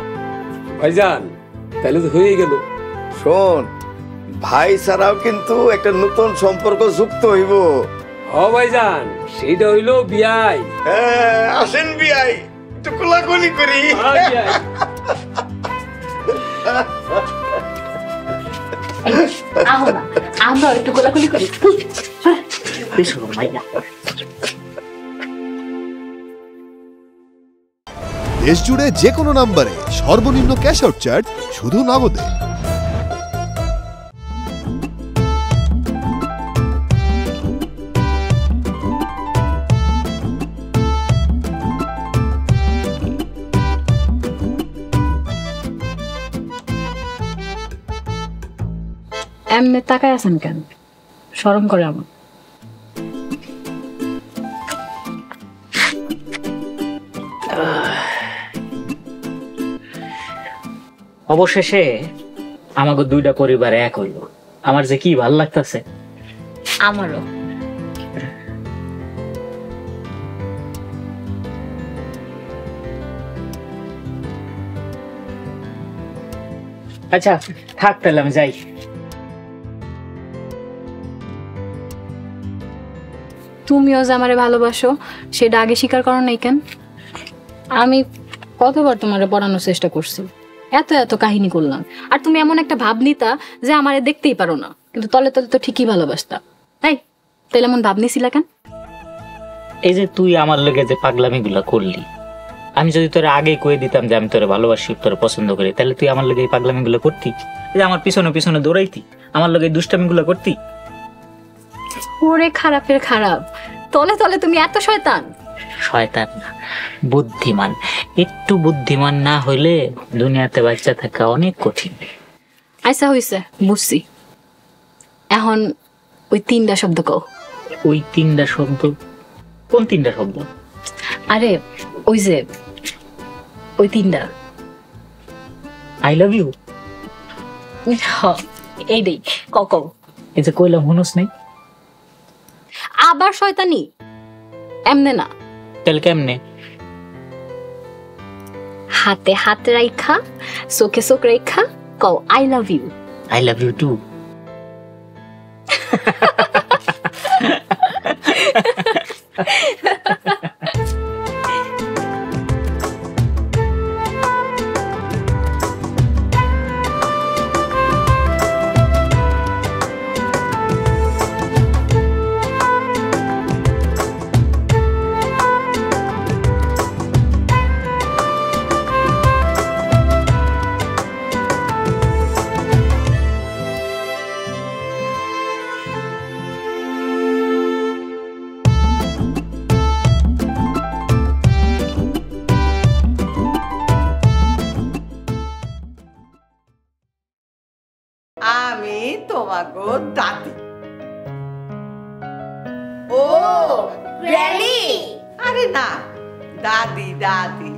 ভাইজান, তাহলে তো হয়ে গেল। শোন, ভাই ছাড়াও কিন্তু একটা নতুন সম্পর্ক যুক্ত হইব। হ ভাইজান, সেইটা হইল বিয়াই। হ্যাঁ, আসেন বিয়াই, একটু কোলাকুলি করি। আহো না, আমরা একটু কোলাকুলি করি। দেশ জুড়ে যে কোনো নম্বরে সর্বনিম্ন ক্যাশ আউট চার্জ শুধু নগদে। এমনি তাকায় আছেন কেন? শরম করে আমার। অবশেষে আমাকে দুইটা পরিবার এক হইল, আমার যে কি ভাল লাগতেছে। আমারও। আচ্ছা থাক, তাহলে আমি যাই। তুমিও যে আমারে ভালোবাসো সেটা আগে স্বীকার করো নাই কেন? আমি কতবার তোমারে পড়ানোর চেষ্টা করছি, এত এত কাহিনী করলাম, আর তুমি এমন একটা ভাব নিতা যে আমারে দেখতেই পারো না, কিন্তু তলে তলে তো ঠিকই ভালোবাসতা। তাই তাইলে এমন ভাব নিছিলা কেন? এই যে তুই আমার লগে যে পাগলামি গুলা করলি, আমি যদি তোরে আগে কয়ে দিতাম যে আমি তোরে ভালোবাসি, তোরে পছন্দ করি, তাহলে তুই আমার লগে এই পাগলামি গুলো করতি? এই যে আমার পিছনে পিছনে দৌড়াইতি, আমার লগে দুষ্টামি গুলো করতি? ওরে খারাপের খারাপ, তলে তলে তুমি এত শয়তান। শয়তান না, বুদ্ধিমান। একটু বুদ্ধিমান না হইলে দুনিয়াতে বাচ্চা থাকা অনেক কঠিন। আচ্ছা হইছে, বুঝছি। এখন ওই 3টা শব্দ কও। ওই 3টা শব্দ? কোন 3টা শব্দ? আরে ওই যে ওই 3টা। I love you. এই দেই কও। এই যে কইলাম মনস নাই। আবার শয়তানি? এমনে না। তেল কেমনে? হাতে হাত রাইখা চোখে চোখ রাইখা কও I love you. I love you too. আমি তোমাগো দাদি। ও গ্র্যানি? আরে না, দাদি দাদি।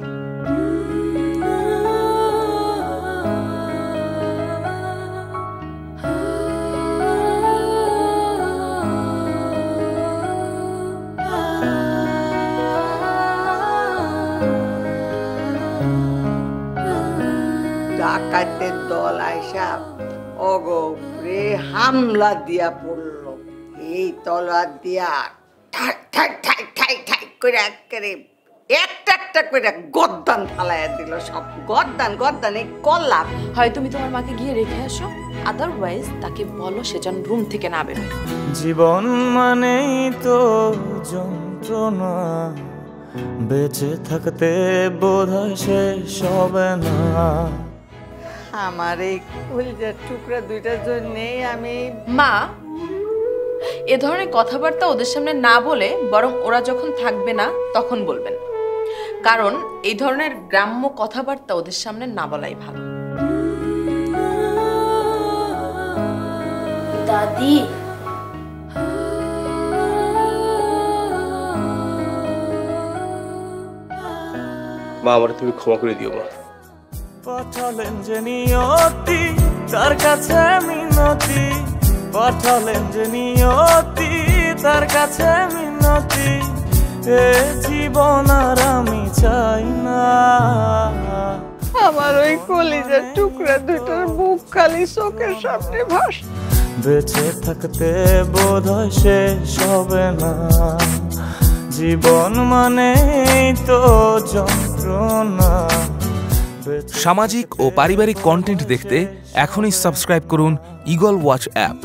ডাকাতের দল আইসা অগরে হামলা দিয়া পড়লো। এই তলোয়ার দিয়া ঠাক ঠাক ঠাক ঠাক ঠাক করে একেবারে একটা একটা করে গর্দান ফালাইয়া দিল। সব গর্দান গর্দান এই কল্লা। হয় তুমি তোমার মাকে গিয়ে রেখে আসো, আদারওয়াইজ তাকে বলো সে যেন রুম থেকে না বেরোয়। জীবন মানেই তো যন্ত্রণা, বেঁচে থাকতে বোধহয় শেষ হবে না। আমার এই কলিজার টুকরা দুইটার জন্যে আমি মা এ ধরনের কথাবার্তা ওদের সামনে না বলে বরং ওরা যখন থাকবে না তখন বলবেন, কারণ এই ধরনের গ্রাম্য কথাবার্তা ওদের সামনে না বলাই ভালো। দাদি মা, আমার তুমি ক্ষমা করে দিও মা। পাঠালেন যে নিয়তি তার কাছে মিনতি, পাঠালেন যে নিয়তি তার কাছে মিনতি, এ জীবন আর আমি চাই না। আমার ওই কলিজার টুকরা দুইটার মুখ খালি চোখের সামনে ভাসে। বেঁচে থাকতে বোধহয় শেষ হবে না, জীবন মানেই তো যন্ত্রণা। সামাজিক ও পারিবারিক কন্টেন্ট দেখতে এখনই সাবস্ক্রাইব করুন ঈগল ওয়াচ অ্যাপ।